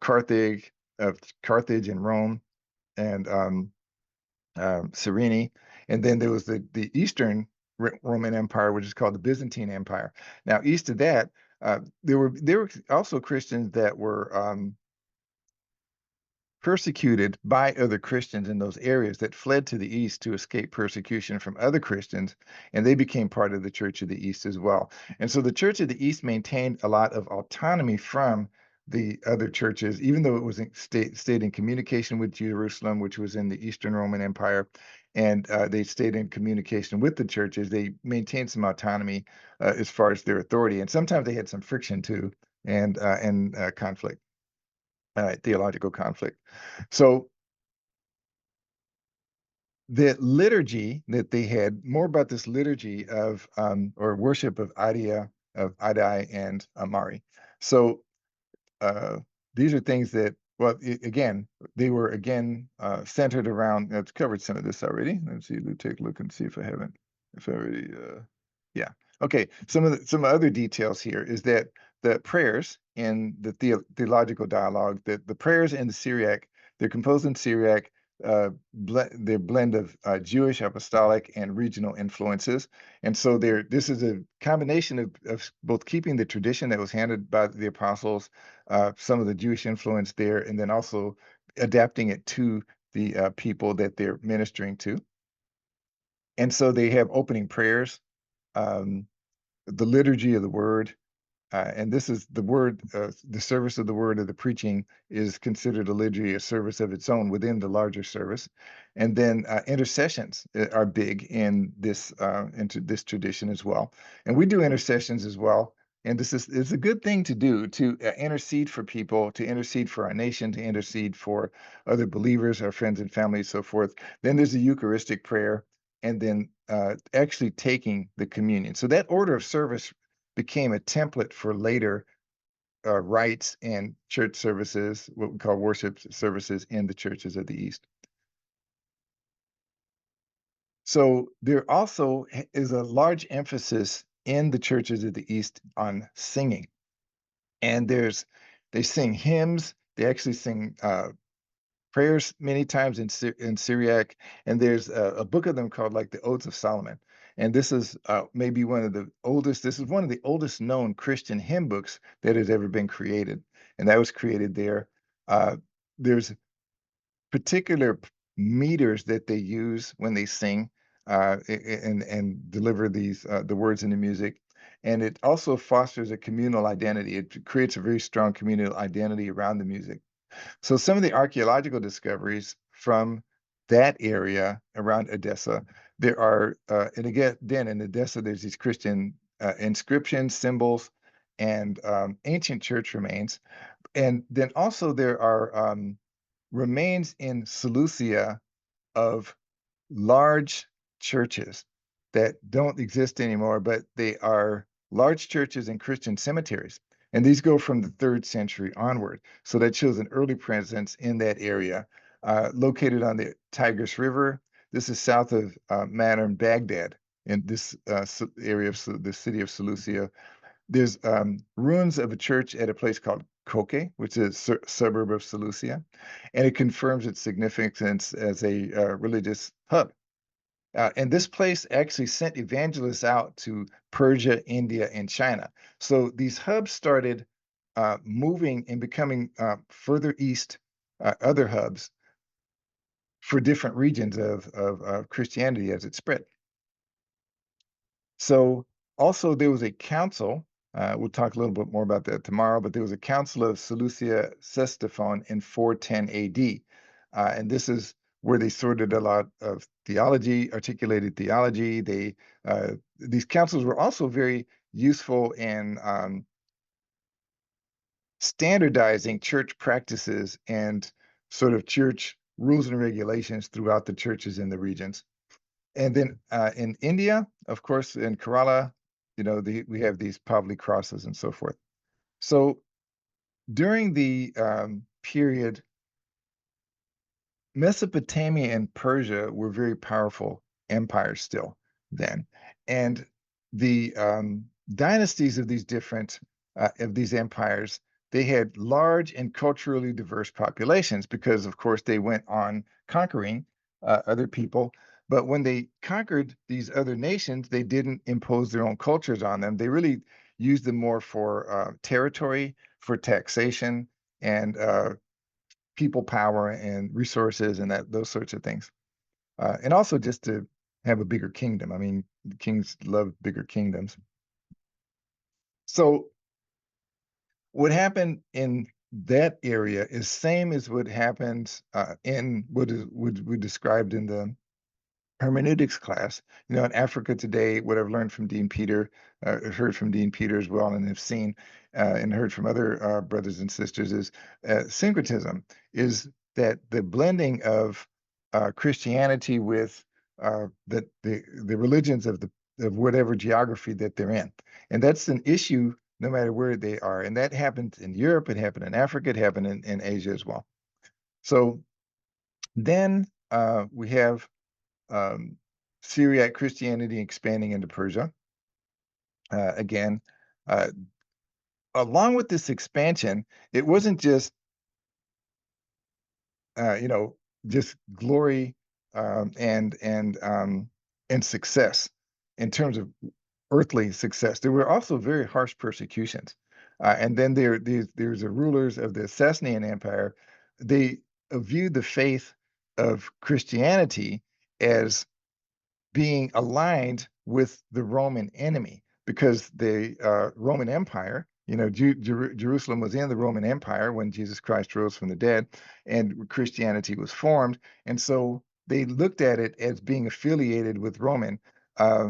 Carthage and Rome, and Cyrene, and then there was the Eastern Roman Empire, which is called the Byzantine Empire. Now, east of that, there were also Christians that were persecuted by other Christians in those areas that fled to the east to escape persecution from other Christians, and they became part of the Church of the East as well. And so the Church of the East maintained a lot of autonomy from the other churches, even though it was stayed in communication with Jerusalem, which was in the Eastern Roman Empire, and they stayed in communication with the churches. They maintained some autonomy as far as their authority, and sometimes they had some friction too, and conflict. Theological conflict. So the liturgy that they had, more about this liturgy of or worship of Adai and Amari. So these are things that, well, again, they were centered around. I've covered some of this already. Let's see. Let's take a look and see if I haven't. If I already, yeah. Okay. Some other details here is that the prayers in the theological dialogue, that the prayers in the Syriac, they're composed in Syriac. They're blend of Jewish, apostolic, and regional influences, and so this is a combination of both keeping the tradition that was handed by the apostles, some of the Jewish influence there, and then also adapting it to the people that they're ministering to. And so they have opening prayers, um, the liturgy of the word, and this is the word, the service of the word of the preaching is considered a liturgy, a service of its own within the larger service. And then intercessions are big in this into this tradition as well. And we do intercessions as well. And this is it's a good thing to do to intercede for people, to intercede for our nation, to intercede for other believers, our friends and family, so forth. Then there's the Eucharistic prayer, and then actually taking the communion. So that order of service became a template for later rites and church services, what we call worship services in the churches of the East. So there also is a large emphasis in the churches of the East on singing. And they sing hymns, they actually sing prayers many times in Syriac, and there's a book of them called like the Odes of Solomon. And this is maybe one of the oldest. This is one of the oldest known Christian hymn books that has ever been created, and that was created there. There's particular meters that they use when they sing and deliver these the words in the music. And it also fosters a communal identity. It creates a very strong communal identity around the music. So some of the archaeological discoveries from that area around Edessa, there are, and again, then in Edessa, there's these Christian inscriptions, symbols, and ancient church remains. And then also there are remains in Seleucia of large churches that don't exist anymore, but they are large churches and Christian cemeteries. And these go from the third century onward. So that shows an early presence in that area, located on the Tigris River. This is south of modern Baghdad in this area of the city of Seleucia. There's ruins of a church at a place called Koke, which is a suburb of Seleucia, and it confirms its significance as a religious hub. And this place actually sent evangelists out to Persia, India, and China. So these hubs started moving and becoming further east, other hubs for different regions of Christianity as it spread. So also there was a council. We'll talk a little bit more about that tomorrow, but there was a council of Seleucia Ctesiphon in 410 AD. And this is where they sorted a lot of theology, articulated theology. These councils were also very useful in standardizing church practices and sort of church rules and regulations throughout the churches in the regions. And then in India, of course, in Kerala, we have these Pavli crosses and so forth. So during the period, Mesopotamia and Persia were very powerful empires still then, and the dynasties of these different of these empires, they had large and culturally diverse populations because, of course, they went on conquering other people. But when they conquered these other nations, they didn't impose their own cultures on them. They really used them more for territory, for taxation, and people power and resources and those sorts of things. And also just to have a bigger kingdom. I mean, kings love bigger kingdoms. So what happened in that area is same as what happens in what we described in the hermeneutics class. In Africa today, what I've learned from Dean Peter, heard from Dean Peter as well, and have seen and heard from other brothers and sisters is syncretism is that the blending of Christianity with the religions of whatever geography that they're in, and that's an issue no matter where they are. And that happened in Europe, it happened in Africa, it happened in Asia as well. So then we have um, Syriac Christianity expanding into Persia. Again, uh, along with this expansion, it wasn't just you know, just glory and success in terms of earthly success. There were also very harsh persecutions, and then there's the rulers of the Sasanian Empire. They viewed the faith of Christianity as being aligned with the Roman enemy because the Roman Empire, you know, Jerusalem was in the Roman Empire when Jesus Christ rose from the dead and Christianity was formed. And so they looked at it as being affiliated with uh,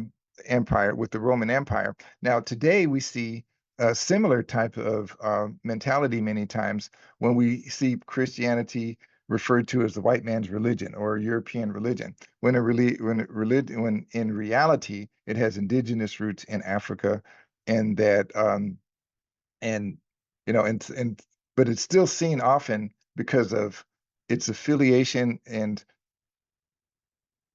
with the Roman Empire. Now, today we see a similar type of mentality many times when we see Christianity referred to as the white man's religion or European religion when in reality it has indigenous roots in Africa, and that and you know and but it's still seen often because of its affiliation and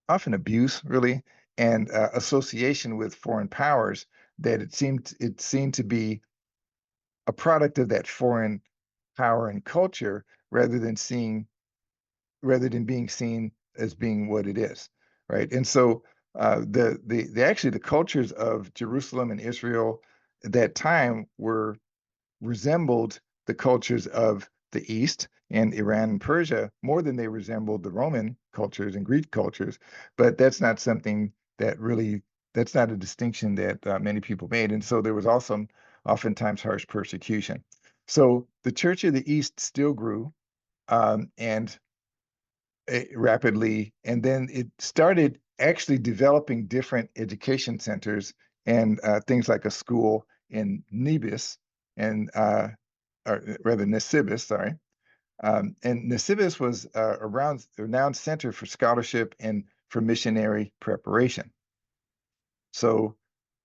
often abuse, really, and association with foreign powers, that it seemed to be a product of that foreign power and culture rather than being seen as being what it is, right? And so the actually the cultures of Jerusalem and Israel at that time were resembled the cultures of the East and Iran and Persia more than they resembled the Roman cultures and Greek cultures. But that's not something that really that's not a distinction that many people made. And so there was also oftentimes harsh persecution. So the Church of the East still grew, and rapidly, and then it started actually developing different education centers and things like a school in Nebis and or rather Nisibis, sorry. And Nisibis was around a renowned center for scholarship and for missionary preparation. So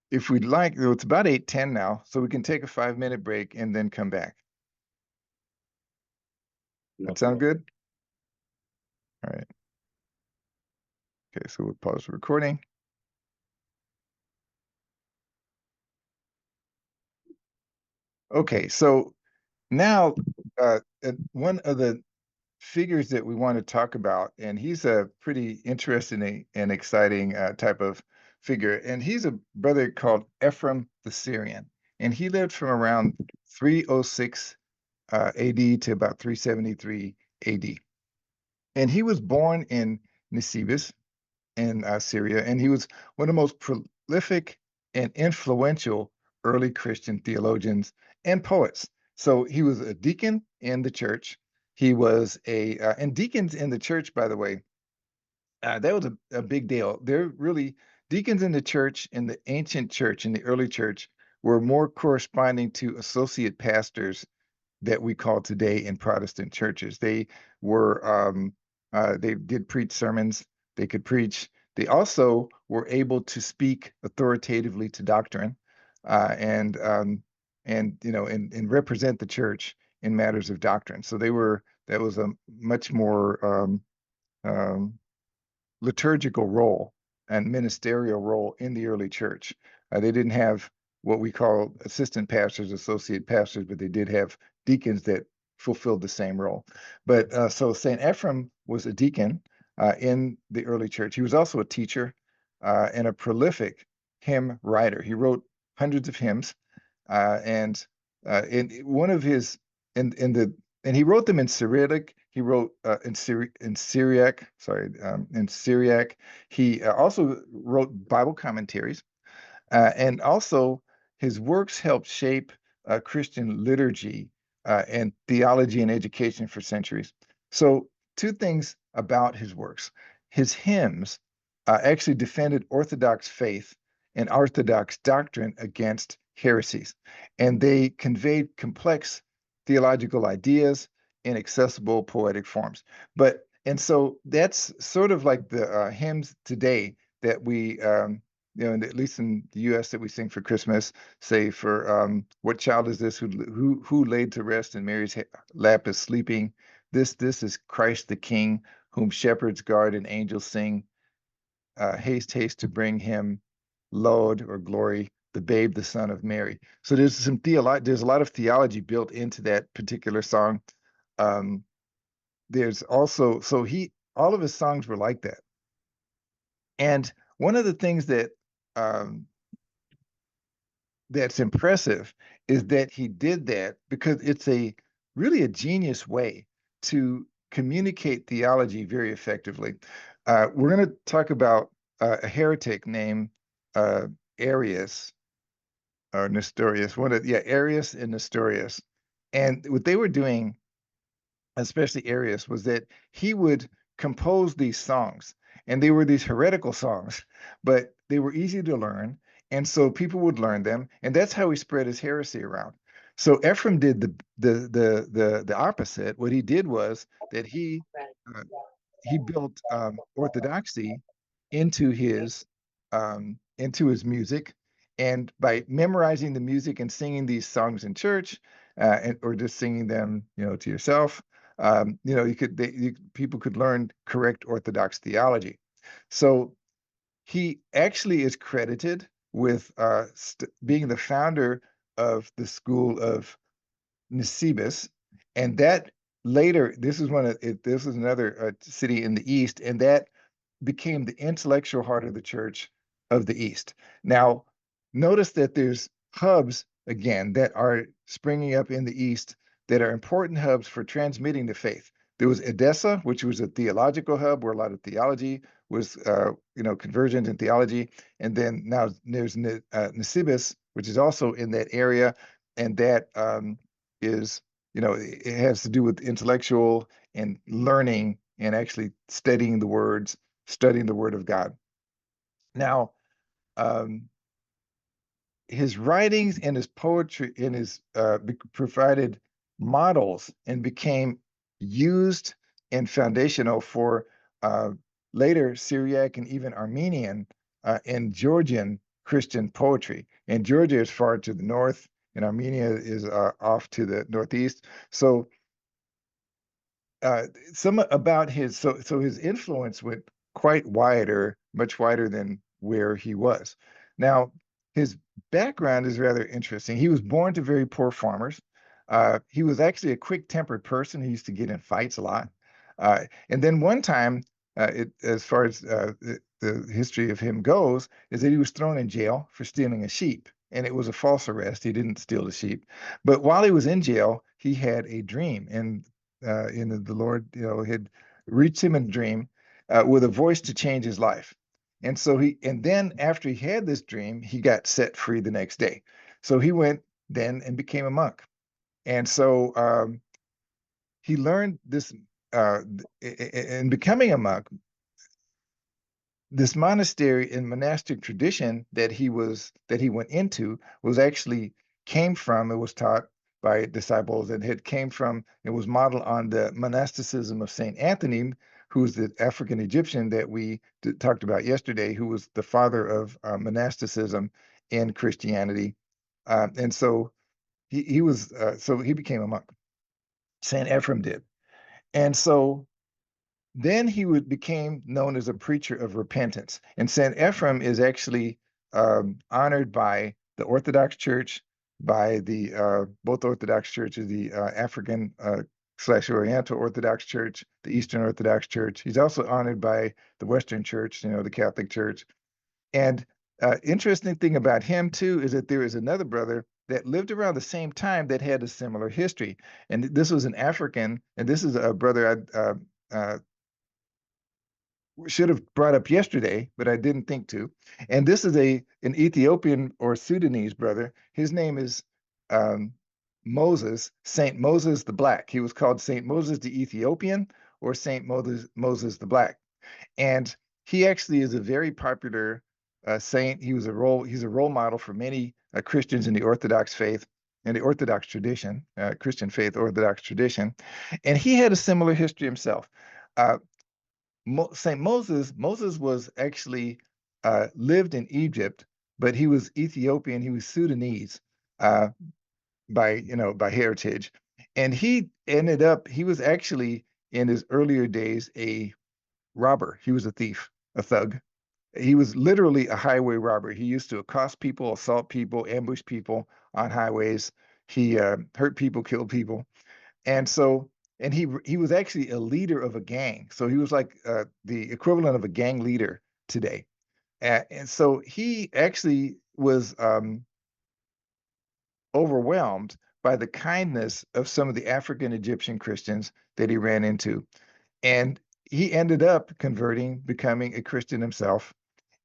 if we'd like, it's about 8:10 now, so we can take a 5-minute break and then come back. That sound good? All right. Okay, so we'll pause the recording. Okay, so now one of the figures that we want to talk about, and he's a pretty interesting and exciting type of figure, and he's a brother called Ephraim the Syrian, and he lived from around 306 AD to about 373 AD. And he was born in Nisibis, in Syria, and he was one of the most prolific and influential early Christian theologians and poets. So he was a deacon in the church. He was and deacons in the church, by the way, that was a big deal. They're really deacons in the church, in the ancient church, in the early church, were more corresponding to associate pastors that we call today in Protestant churches. They did preach sermons. They could preach. They also were able to speak authoritatively to doctrine, and you know and represent the church in matters of doctrine. So that was a much more um, liturgical role and ministerial role in the early church. They didn't have what we call assistant pastors, associate pastors, but they did have deacons that fulfilled the same role. But so St. Ephraim was a deacon in the early church. He was also a teacher and a prolific hymn writer. He wrote hundreds of hymns, and in one of his in the and he wrote them in Cyrillic. He wrote in Syriac. Sorry, in Syriac. He also wrote Bible commentaries, and also his works helped shape Christian liturgy and theology and education for centuries. So, two things about his works: his hymns actually defended Orthodox faith and Orthodox doctrine against heresies, and they conveyed complex theological ideas in accessible poetic forms. And so that's sort of like the hymns today that we, you know, at least in the U.S. that we sing for Christmas, say for "What child is this who laid to rest in Mary's lap is sleeping? This is Christ the King, whom shepherds guard and angels sing. haste, haste to bring him load or glory, the babe, the son of Mary. So there's there's a lot of theology built into that particular song. Um, there's also, all of his songs were like that. And one of the things that um, that's impressive is that he did that because it's really a genius way to communicate theology very effectively. We're going to talk about a heretic named uh, Arius or Nestorius. Arius and Nestorius. And what they were doing, especially Arius, was that he would compose these songs, and they were these heretical songs, but they were easy to learn, and so people would learn them, and that's how he spread his heresy around. So Ephraim did the opposite. What he did was that uh, he built orthodoxy into his music, and by memorizing the music and singing these songs in church, or just singing them, to yourself, people could learn correct Orthodox theology. So he actually is credited with being the founder of the school of Nisibis, and that later, this is another city in the East, and that became the intellectual heart of the church of the East. Now, notice that there's hubs again that are springing up in the East that are important hubs for transmitting the faith. There was Edessa, which was a theological hub where a lot of theology was, convergent in theology. And then now there's Nisibis, which is also in that area. And that is, it has to do with intellectual and learning and actually studying the Word of God. Now, um, his writings and his poetry and his provided models and became used and foundational for uh, later Syriac and even Armenian and Georgian Christian poetry. And Georgia is far to the north, and Armenia is off to the northeast. So uh, some about his so his influence went quite wider, much wider than where he was. Now, his background is rather interesting. He was born to very poor farmers. He was actually a quick-tempered person. He used to get in fights a lot. And then one time, as far as the history of him goes, is that he was thrown in jail for stealing a sheep. And it was a false arrest. He didn't steal the sheep. But while he was in jail, he had a dream. And the Lord, had reached him in a dream with a voice to change his life. And then after he had this dream, he got set free the next day. So he went then and became a monk. And so he learned this in becoming a monk, this monastery and monastic tradition that he went into was actually came from, it was taught by disciples and it was modeled on the monasticism of Saint Anthony, who's the African Egyptian that we talked about yesterday, who was the father of monasticism in Christianity. And so he became a monk. Saint Ephraim did. And so then became known as a preacher of repentance. And Saint Ephrem is actually honored by the Orthodox Church, by the both Orthodox churches, the African / Oriental Orthodox Church, the Eastern Orthodox Church. He's also honored by the Western Church, the Catholic Church. And interesting thing about him too is that there is another brother that lived around the same time that had a similar history. And this was an African, and this is a brother should have brought up yesterday, but I didn't think to. And this is an Ethiopian or Sudanese brother. His name is um, Moses, Saint Moses the Black. He was called Saint Moses the Ethiopian or Saint Moses the Black. And he actually is a very popular saint. He's a role model for many Christians in the Orthodox faith and the Orthodox tradition, Christian faith, Orthodox tradition. And he had a similar history himself. Uh, Saint Moses was actually lived in Egypt, but he was Ethiopian. He was Sudanese uh, by heritage, and he was actually in his earlier days a robber. He was a thief, a thug, He was literally a highway robber. He used to accost people, assault people, ambush people on highways. He hurt people, killed people, and so and he was actually a leader of a gang. So he was like the equivalent of a gang leader today. And so he actually was overwhelmed by the kindness of some of the African Egyptian Christians that he ran into. And he ended up converting, becoming a Christian himself,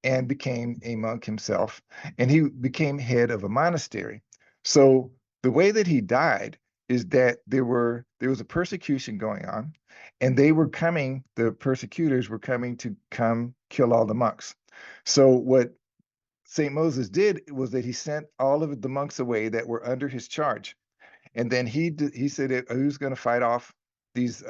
and became a monk himself. And he became head of a monastery. So the way that he died is that there was a persecution going on, and the persecutors were coming to come kill all the monks. So what St. Moses did was that he sent all of the monks away that were under his charge, and then he said he was going to fight off these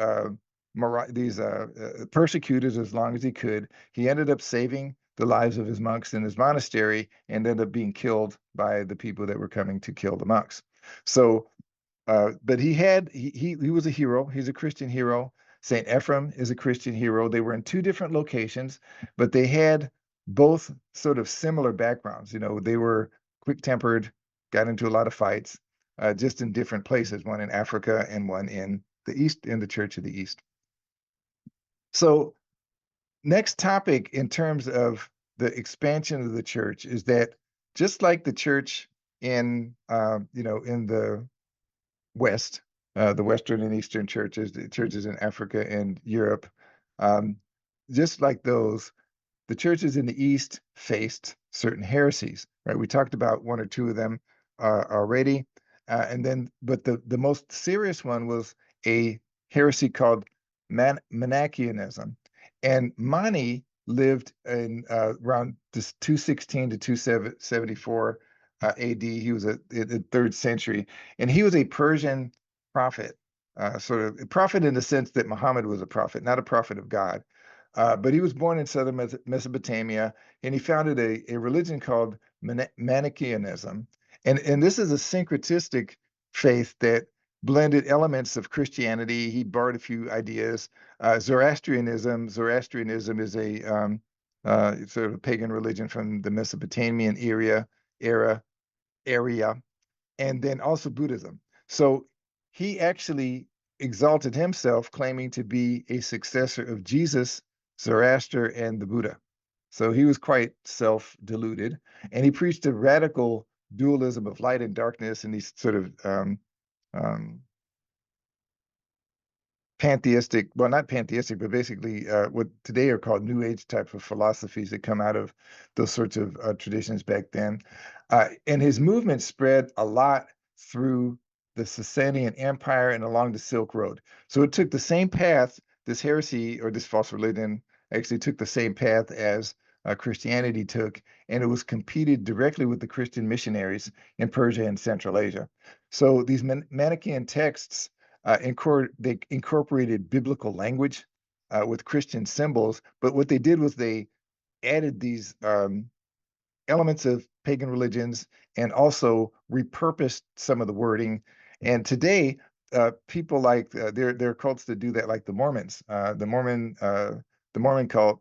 persecutors as long as he could. He ended up saving the lives of his monks in his monastery and ended up being killed by the people that were coming to kill the monks. So but he was a hero. He's a Christian hero. Saint Ephrem is a Christian hero. They were in two different locations, but they had both sort of similar backgrounds. You know, they were quick-tempered, got into a lot of fights, just in different places. One in Africa and one in the East, in the Church of the East. So next topic in terms of the expansion of the church is that just like the church in in the West, the Western and Eastern churches, the churches in Africa and Europe. Um, just like those, the churches in the East faced certain heresies, right? We talked about one or two of them already, but the most serious one was a heresy called Manichaeanism, and Mani lived in around this 216 to 274 AD. He was in the third century, and he was a Persian prophet, sort of a prophet in the sense that Muhammad was a prophet, not a prophet of God. But he was born in southern Mesopotamia, and he founded a religion called Manichaeanism. And this is a syncretistic faith that blended elements of Christianity. He borrowed a few ideas. Zoroastrianism is a sort of a pagan religion from the Mesopotamian era, area, and then also Buddhism. So he actually exalted himself, claiming to be a successor of Jesus, Zoroaster, and the Buddha. So he was quite self-deluded, and he preached a radical dualism of light and darkness, and these sort of um, pantheistic, well, not pantheistic, but basically what today are called New Age type of philosophies that come out of those sorts of traditions back then. And his movement spread a lot through the Sasanian Empire and along the Silk Road. So it took the same path, this heresy or this false religion actually took the same path as Christianity took, and it was competed directly with the Christian missionaries in Persia and Central Asia. So these Manichaean texts they incorporated biblical language with Christian symbols, but what they did was they added these elements of pagan religions and also repurposed some of the wording. And today, people like there are cults that do that, like the Mormons. The Mormon cult.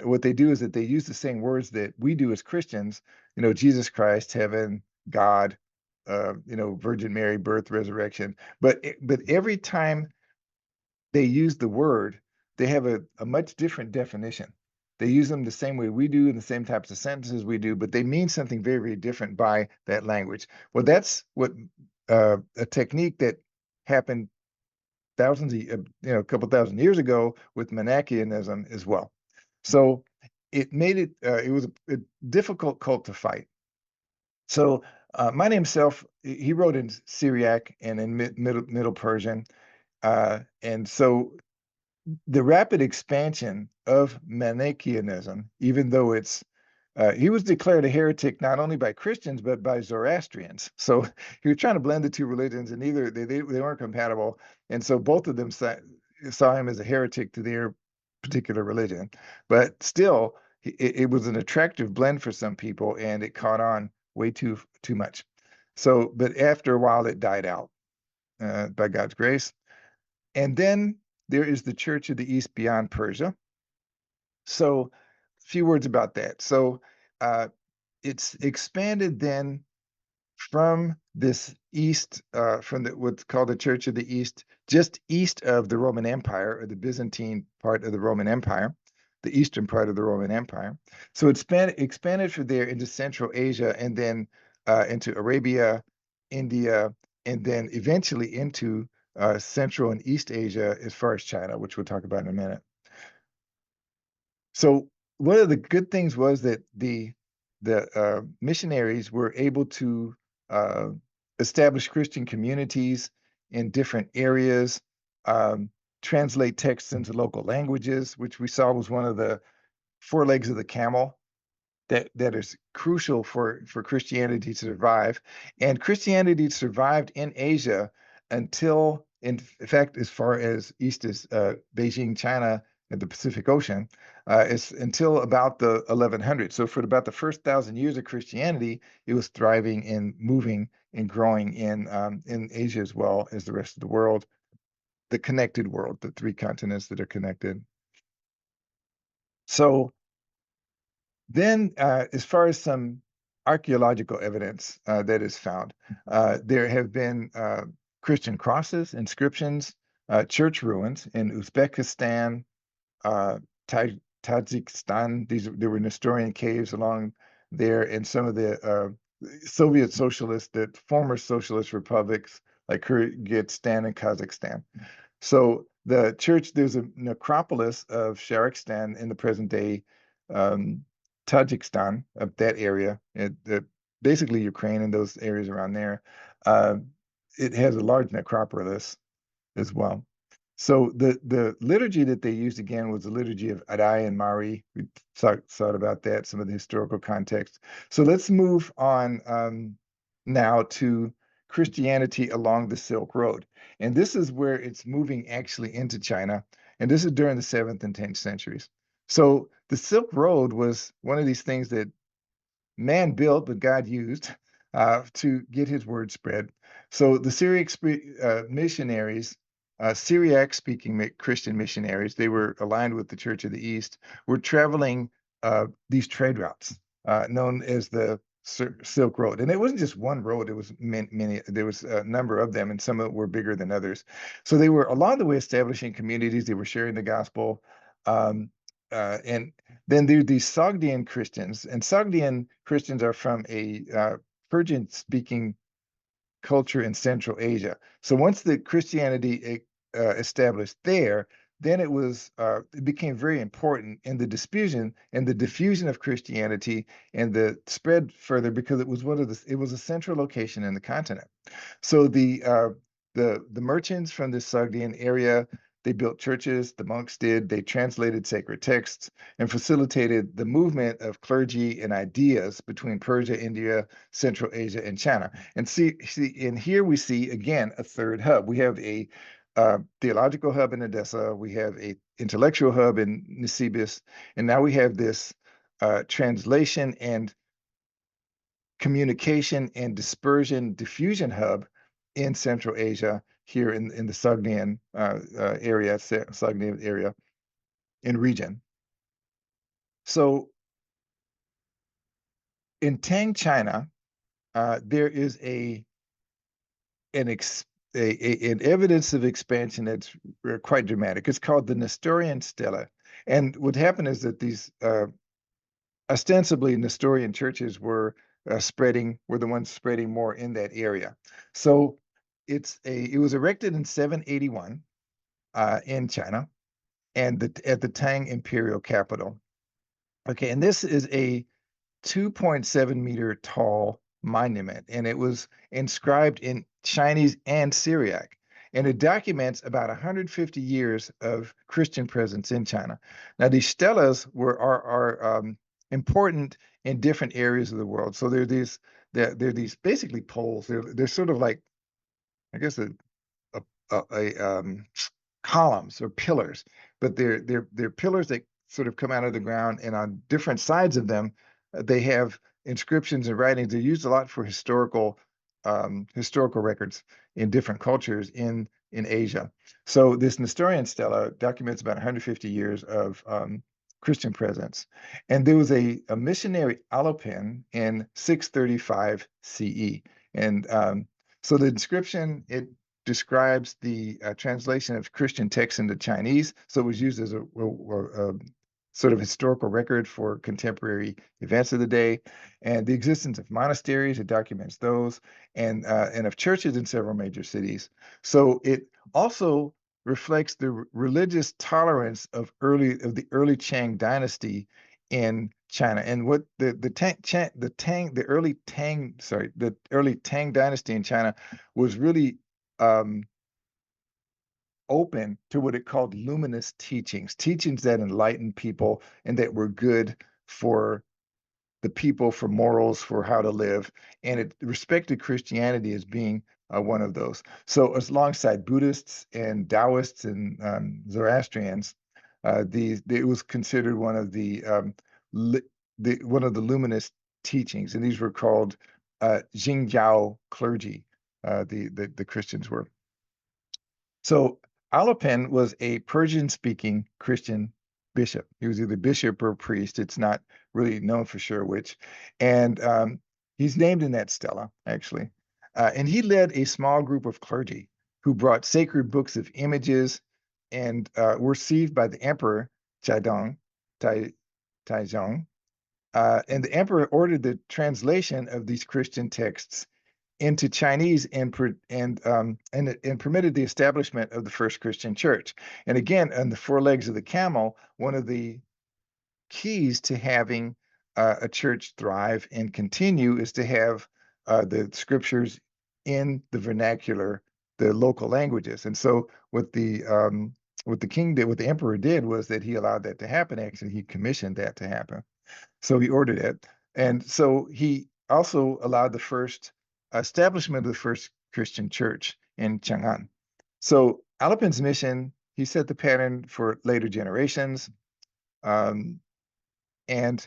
What they do is that they use the same words that we do as Christians. You know, Jesus Christ, heaven, God. Virgin Mary, birth, resurrection. But every time they use the word, they have a much different definition. They use them the same way we do in the same types of sentences we do, but they mean something very, very different by that language. Well, that's what a technique that happened a couple thousand years ago with Manichaeanism as well. So it made it was a difficult cult to fight. So Mani himself, he wrote in Syriac and in Middle Persian, and so the rapid expansion of Manichaeanism, even though he was declared a heretic not only by Christians but by Zoroastrians. So he was trying to blend the two religions, and neither they weren't compatible, and so both of them saw him as a heretic to their particular religion. But still, it was an attractive blend for some people, and it caught on way too much. So, but after a while, it died out by God's grace. And then there is the Church of the East beyond Persia. So few words about that. So it's expanded then from this east, from what's called the Church of the East, just east of the Roman Empire, or the Byzantine part of the Roman Empire, the eastern part of the Roman Empire. So it expanded from there into Central Asia, and then into Arabia, India, and then eventually into Central and East Asia as far as China, which we'll talk about in a minute. So one of the good things was that the missionaries were able to uh, establish Christian communities in different areas, um, translate texts into local languages, which we saw was one of the four legs of the camel that is crucial for Christianity to survive. And Christianity survived in Asia until, in fact, as far as east as Beijing, China, and the Pacific Ocean, is until about the 1100s. So for about the first 1,000 years of Christianity, it was thriving and moving and growing in Asia as well as the rest of the world, the connected world, the three continents that are connected. So then, as far as some archaeological evidence that is found, there have been Christian crosses, inscriptions, church ruins in Uzbekistan, uh, Tajikistan. There were Nestorian caves along there, and some of the Soviet socialist, the former socialist republics like Kyrgyzstan and Kazakhstan. So the church, there's a necropolis of Sharistan in the present day um, Tajikistan, of that area, basically Ukraine and those areas around there. Uh, it has a large necropolis as well. So the liturgy that they used again was the liturgy of Adai and Mari. We thought about that, some of the historical context. So let's move on now to Christianity along the Silk Road. And this is where it's moving actually into China. And this is during the 7th and 10th centuries. So the Silk Road was one of these things that man built, but God used to get his word spread. So the Syriac missionaries, Syriac speaking Christian missionaries, they were aligned with the Church of the East, were traveling these trade routes known as the Silk Road. And it wasn't just one road, it was many, there was a number of them, and some of them were bigger than others. So they were along the way establishing communities, they were sharing the gospel. And then there are these Sogdian Christians, and Sogdian Christians are from a Persian-speaking culture in Central Asia. So once the Christianity established there, then it became very important in the diffusion of Christianity and the spread further, because it was a central location in the continent. So the merchants from the Sogdian area, they built churches, the monks did, they translated sacred texts and facilitated the movement of clergy and ideas between Persia, India, Central Asia, and China. And and here we see again a third hub. We have a theological hub in Edessa, we have a intellectual hub in Nisibis, and now we have this translation and communication and diffusion hub in Central Asia, here in the Sogdian Sogdian area in region. So in Tang, China, there is an evidence of expansion that's quite dramatic. It's called the Nestorian Stela. And what happened is that these ostensibly Nestorian churches were the ones spreading more in that area. So it was erected in 781 in China, and at the Tang imperial capital. Okay, and this is a 2.7-meter tall monument, and it was inscribed in Chinese and Syriac. And it documents about 150 years of Christian presence in China. Now, these stelas are important in different areas of the world. So they're these basically poles. They're sort of like, I guess, a columns or pillars, but they're pillars that sort of come out of the ground, and on different sides of them, they have inscriptions and writings. They're used a lot for historical records in different cultures in Asia. So this Nestorian stela documents about 150 years of Christian presence. And there was a missionary Alopen in 635 CE. And so the inscription, it describes the translation of Christian texts into Chinese. So it was used as a sort of historical record for contemporary events of the day. And the existence of monasteries, it documents those, and of churches in several major cities. So it also reflects the religious tolerance of the early Qing dynasty in China. And what the early Tang dynasty in China was really um, open to what it called luminous teachings, teachings that enlightened people and that were good for the people, for morals, for how to live, and it respected Christianity as being one of those. So, as alongside Buddhists and Taoists and Zoroastrians, it was considered one of one of the luminous teachings, and these were called Jingjiao clergy. The Christians were. So Alopen was a Persian-speaking Christian bishop. He was either bishop or priest. It's not really known for sure which. And he's named in that stela, actually. And he led a small group of clergy who brought sacred books of images and were received by the emperor Taizong, Tai, Taizong. And the emperor ordered the translation of these Christian texts into Chinese and permitted the establishment of the first Christian church. And again, on the four legs of the camel, one of the keys to having a church thrive and continue is to have the scriptures in the vernacular, the local languages. And so what the king did, what the emperor did was that he allowed that to happen. Actually, he commissioned that to happen. So he ordered it. And so he also allowed the first establishment of the first Christian church in Chang'an. So Alopen's mission, he set the pattern for later generations, um, and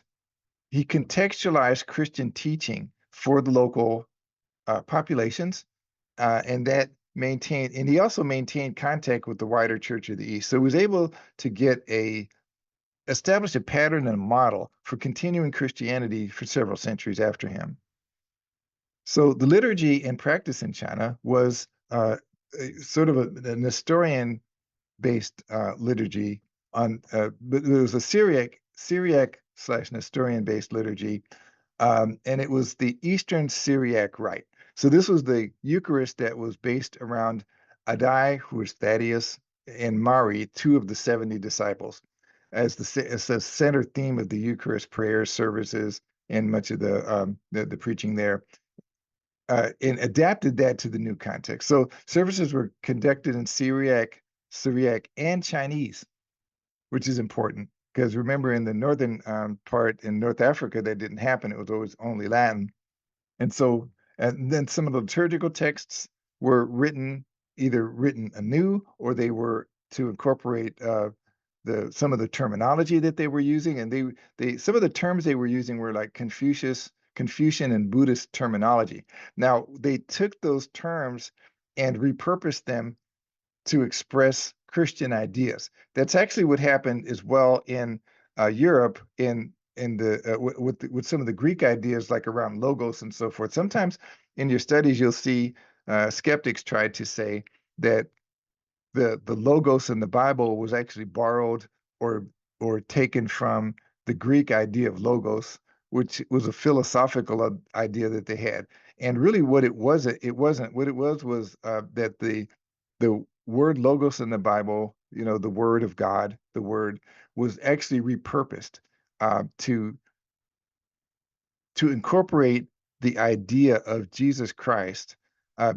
he contextualized Christian teaching for the local populations, and he also maintained contact with the wider Church of the East. So he was able to establish a pattern and a model for continuing Christianity for several centuries after him. So the liturgy and practice in China was sort of a Nestorian-based liturgy but it was a Syriac/Nestorian-based liturgy, and it was the Eastern Syriac Rite. So this was the Eucharist that was based around Addai, who was Thaddeus, and Mari, two of the 70 disciples, as the center theme of the Eucharist prayers, services, and much of the preaching there, and adapted that to the new context. So services were conducted in Syriac, and Chinese, which is important because remember in the northern part in North Africa that didn't happen. It was always only Latin. And then some of the liturgical texts were either written anew or they were to incorporate some of the terminology that they were using. And some of the terms they were using were like Confucian and Buddhist terminology. Now, they took those terms and repurposed them to express Christian ideas. That's actually what happened as well in Europe with some of the Greek ideas like around logos and so forth. Sometimes in your studies you'll see skeptics try to say that the logos in the Bible was actually borrowed or taken from the Greek idea of logos, which was a philosophical idea that they had. And really, what it wasn't. What it was that the word logos in the Bible, the word of God, the word was actually repurposed to incorporate the idea of Jesus Christ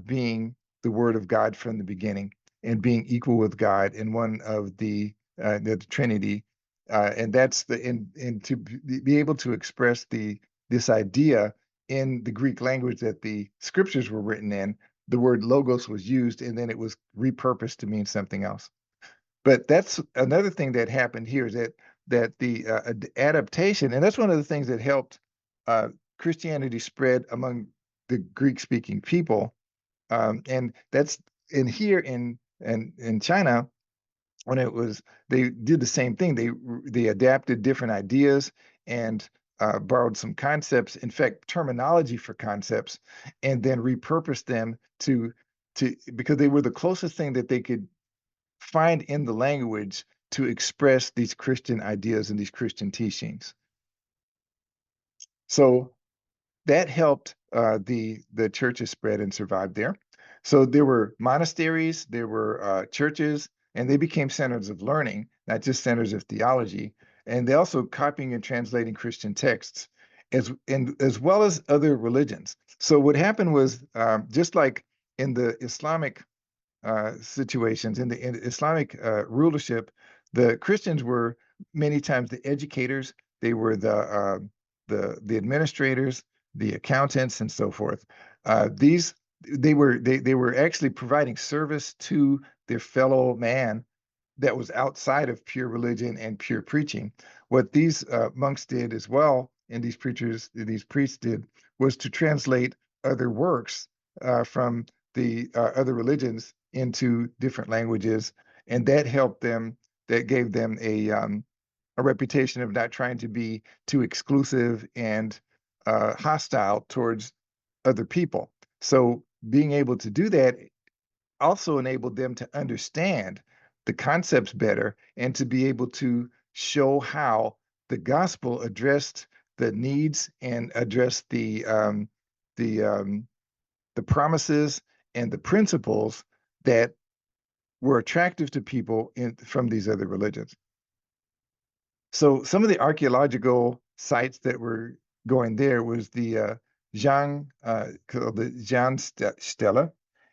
being the Word of God from the beginning and being equal with God in one of the Trinity, and that's and to be able to express this idea in the Greek language that the scriptures were written in. The word logos was used, and then it was repurposed to mean something else. But that's another thing that happened here is that the adaptation, and that's one of the things that helped Christianity spread among the Greek-speaking people, and that's in here in China. when it was they did the same thing. They adapted different ideas and borrowed some concepts, in fact, terminology for concepts, and then repurposed them to because they were the closest thing that they could find in the language to express these Christian ideas and these Christian teachings. So that helped the churches spread and survive there. So there were monasteries, there were churches, and they became centers of learning, not just centers of theology. And they also copying and translating Christian texts, as well as other religions. So what happened was just like in the Islamic situations in Islamic rulership, the Christians were many times the educators. They were the administrators, the accountants, and so forth. These they were actually providing service to their fellow man that was outside of pure religion and pure preaching. What these monks did as well, and these priests did, was to translate other works from the other religions into different languages, and that helped them. That gave them a reputation of not trying to be too exclusive and hostile towards other people. So being able to do that also enabled them to understand the concepts better and to be able to show how the gospel addressed the needs and addressed the the promises and the principles that were attractive to people from these other religions. So some of the archaeological sites that were going there was the called the Stele,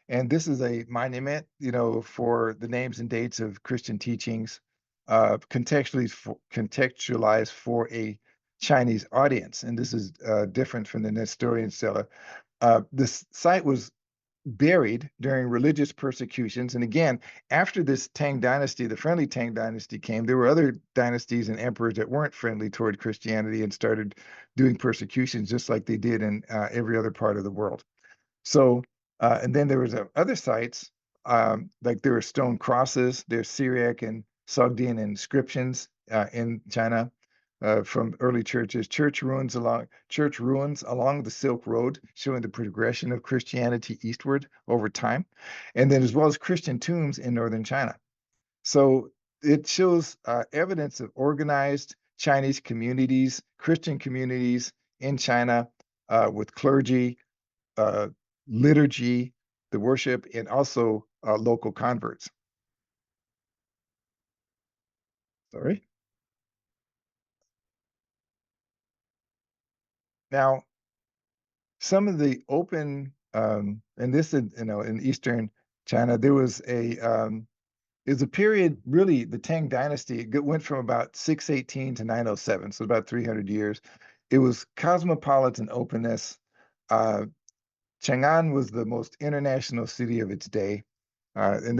and this is a monument, for the names and dates of Christian teachings, contextualized for a Chinese audience, and this is different from the Nestorian Stele. This site was buried during religious persecutions. And again, after this Tang dynasty, the friendly Tang dynasty came, there were other dynasties and emperors that weren't friendly toward Christianity and started doing persecutions just like they did in every other part of the world. So, and then there was other sites, like there were stone crosses, there's Syriac and Sogdian inscriptions in China from early churches, church ruins along the Silk Road, showing the progression of Christianity eastward over time, and then as well as Christian tombs in northern China. So it shows evidence of organized Chinese communities, Christian communities in China with clergy, uh, liturgy, the worship, and also local converts. Sorry. Now, some of the open, and this is, in Eastern China, there was a period, really, the Tang Dynasty, it went from about 618 to 907, so about 300 years. It was cosmopolitan openness. Uh, Chang'an was the most international city of its day. And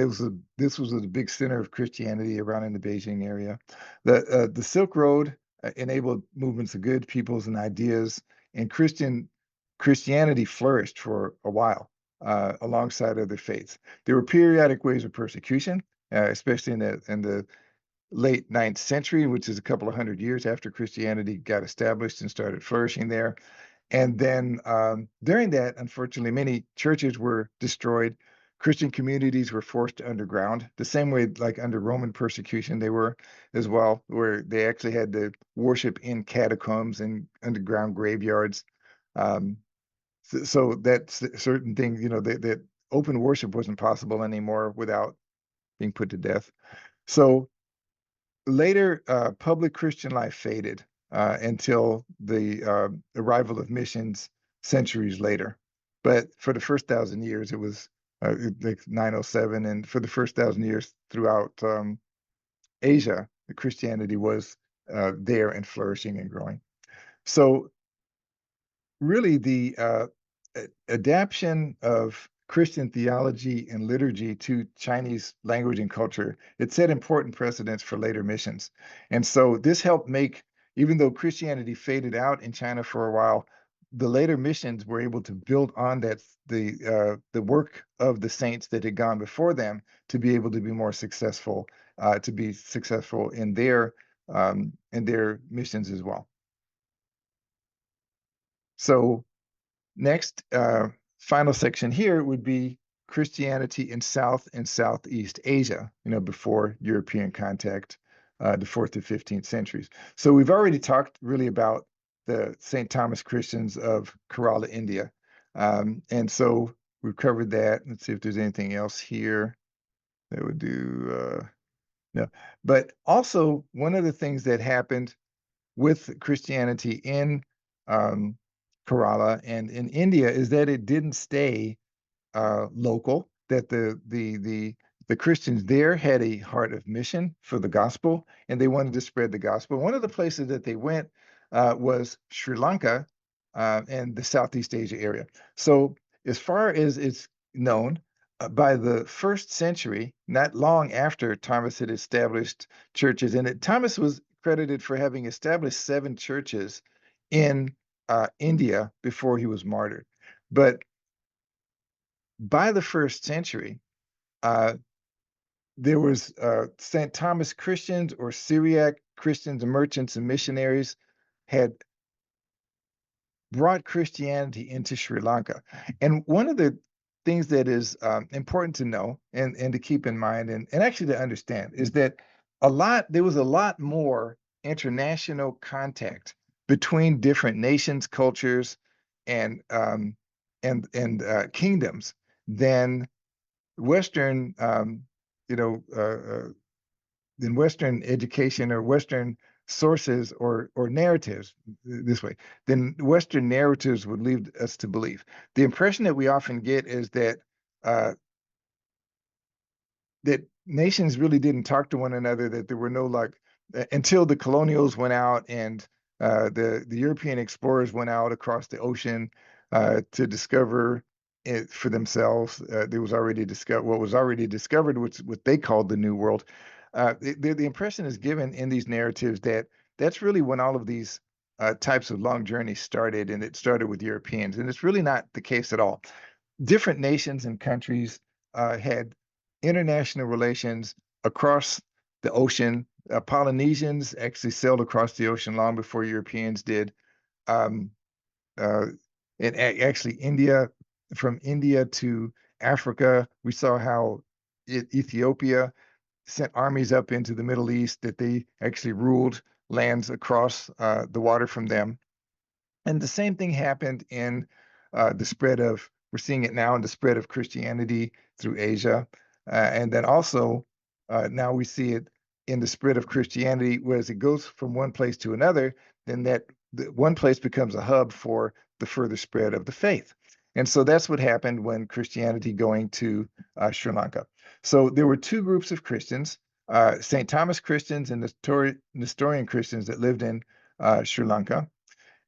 this was a big center of Christianity around in the Beijing area. The Silk Road enabled movements of good peoples and ideas, and Christianity flourished for a while alongside other faiths. There were periodic waves of persecution, especially in the late ninth century, which is a couple of hundred years after Christianity got established and started flourishing there. And then during that, unfortunately, many churches were destroyed. Christian communities were forced underground, the same way like under Roman persecution they were as well, where they actually had to worship in catacombs and underground graveyards. Um, so that's certain things, that open worship wasn't possible anymore without being put to death. So later, public Christian life faded until the arrival of missions centuries later. But for the first 1,000 years, it was like 907, and for the first 1,000 years throughout Asia, the Christianity was there and flourishing and growing. So really the adaptation of Christian theology and liturgy to Chinese language and culture, it set important precedents for later missions. And so this helped make, even though Christianity faded out in China for a while, the later missions were able to build on the work of the saints that had gone before them to be able to be more successful to be successful in their missions as well. So next, final section here would be Christianity in South and Southeast Asia, before European contact, the 4th to 15th centuries. So we've already talked really about the St. Thomas Christians of Kerala, India. And so we've covered that. Let's see if there's anything else here that would do. No. But also, one of the things that happened with Christianity in um, Kerala and in India is that it didn't stay local, that the Christians there had a heart of mission for the gospel, and they wanted to spread the gospel. One of the places that they went was Sri Lanka and the Southeast Asia area. So as far as it's known, by the 1st century, not long after Thomas had established churches, and Thomas was credited for having established 7 churches in India before he was martyred. But by the 1st century, there was St. Thomas Christians or Syriac Christians, merchants and missionaries had brought Christianity into Sri Lanka. And one of the things that is important to know and to keep in mind and actually to understand is that there was a lot more international contact between different nations, cultures, and kingdoms than Western, you know, than Western education or Western sources or narratives this way, then Western narratives would lead us to believe. The impression that we often get is uh, that nations really didn't talk to one another, that there were no until the colonials went out and the European explorers went out across the ocean to discover it for themselves. There was already what was already discovered, which what they called the New World. The impression is given in these narratives that that's really when all of these types of long journeys started, and it started with Europeans, and it's really not the case at all. Different nations and countries had international relations across the ocean. Polynesians actually sailed across the ocean long before Europeans did. Um, uh, and actually, from India to Africa, we saw how Ethiopia sent armies up into the Middle East, that they actually ruled lands across the water from them. And the same thing happened in we're seeing it now in the spread of Christianity through Asia. And then also, now we see it in the spread of Christianity, whereas it goes from one place to another, then one place becomes a hub for the further spread of the faith. And so that's what happened when Christianity going to Sri Lanka. So there were 2 groups of Christians, St. Thomas Christians and Nestorian Christians that lived in Sri Lanka.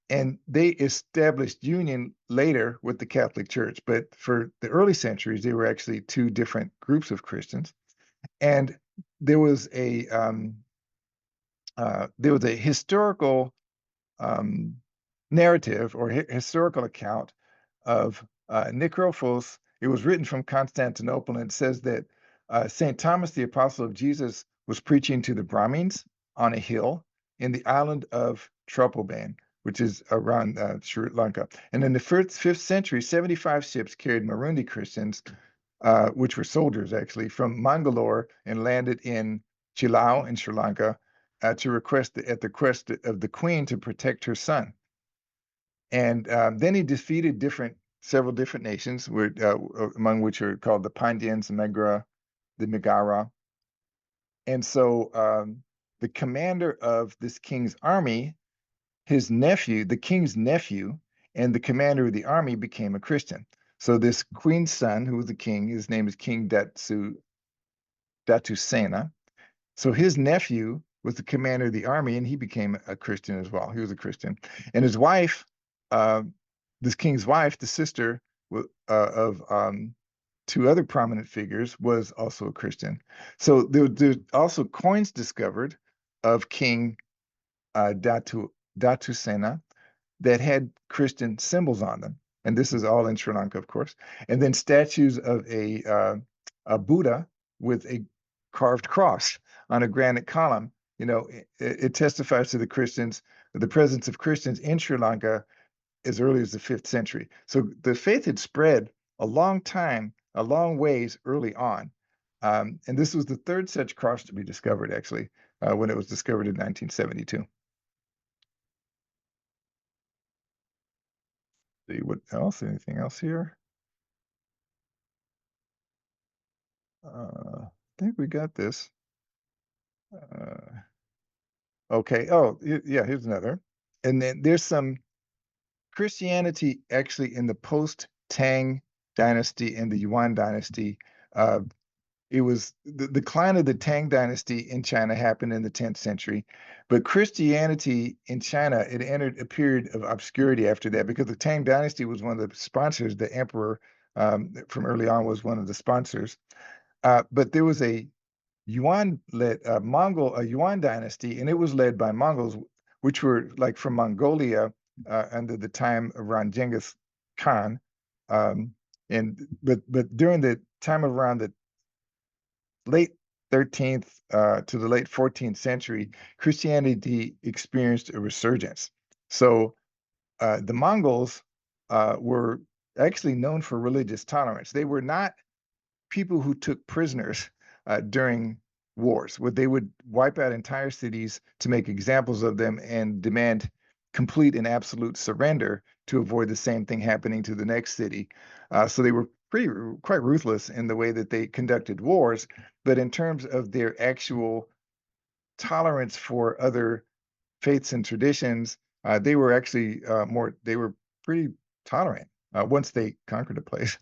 And they established union later with the Catholic Church. But for the early centuries, they were actually 2 different groups of Christians. And there was a historical narrative or historical account of Nicephorus. It was written from Constantinople, and it says that St. Thomas, the apostle of Jesus, was preaching to the Brahmins on a hill in the island of Tropoban, which is around Sri Lanka. And in the 5th century, 75 ships carried Marundi Christians, which were soldiers actually, from Mangalore and landed in Chilau in Sri Lanka at the request of the queen to protect her son. And then he defeated several different nations, among which are called the Pandyans, the Megara. And so the commander of this king's army, the king's nephew, and the commander of the army became a Christian. So this queen's son, who was the king, his name is King Datusena. So his nephew was the commander of the army, and he became a Christian as well. He was a Christian. And his wife, uh, this king's wife, the sister of 2 other prominent figures, was also a Christian. So there's also coins discovered of King Datusena that had Christian symbols on them. And this is all in Sri Lanka, of course. And then statues of a Buddha with a carved cross on a granite column. It testifies to the presence of Christians in Sri Lanka as early as the 5th century. So the faith had spread a long ways early on. And this was the third such cross to be discovered, actually, when it was discovered in 1972. See what else? Anything else here? I think we got this. Uh, okay. Oh, yeah, here's another. And then there's some Christianity actually in the post-Tang dynasty and the Yuan dynasty. Uh, it was the decline of the Tang dynasty in China happened in the 10th century, but Christianity in China, it entered a period of obscurity after that because the Tang dynasty was one of the sponsors. The emperor from early on was one of the sponsors. But there was a a Yuan dynasty, and it was led by Mongols, which were like from Mongolia under the time around Genghis Khan. Um, but during the time around the late 13th to the late 14th century, Christianity experienced a resurgence. So the Mongols were actually known for religious tolerance. They were not people who took prisoners during wars, where they would wipe out entire cities to make examples of them and demand complete and absolute surrender to avoid the same thing happening to the next city. So they were quite ruthless in the way that they conducted wars, but in terms of their actual tolerance for other faiths and traditions, they were actually they were pretty tolerant once they conquered a place.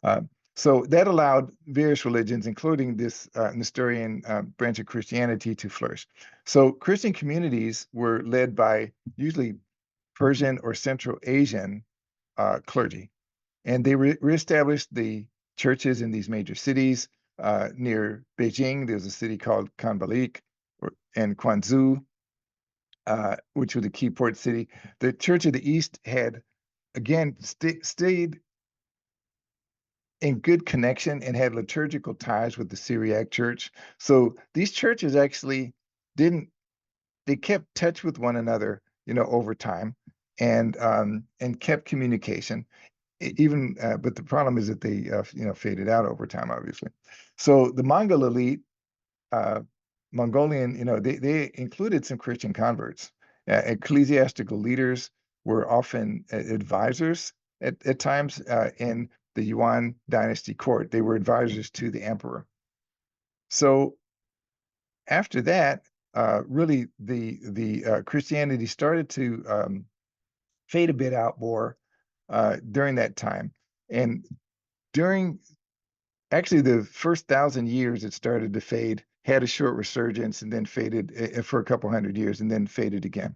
Uh, so that allowed various religions, including this Nestorian branch of Christianity, to flourish. So Christian communities were led by usually Persian or Central Asian clergy, and they reestablished the churches in these major cities. Near Beijing, there's a city called Kanbalik, and Quanzhou, which was a key port city. The Church of the East had, again, stayed in good connection and had liturgical ties with the Syriac Church. So these churches actually didn't, they kept touch with one another, over time and kept communication. Even, but the problem is that they, faded out over time, obviously. So the Mongol elite uh, Mongolian, they included some Christian converts. Ecclesiastical leaders were often advisors at times in the Yuan dynasty court. They were advisors to the emperor. So after that, really the Christianity started to fade a bit out more during that time. And during actually the first 1,000 years, it started to fade, had a short resurgence, and then faded for a couple hundred years, and then faded again.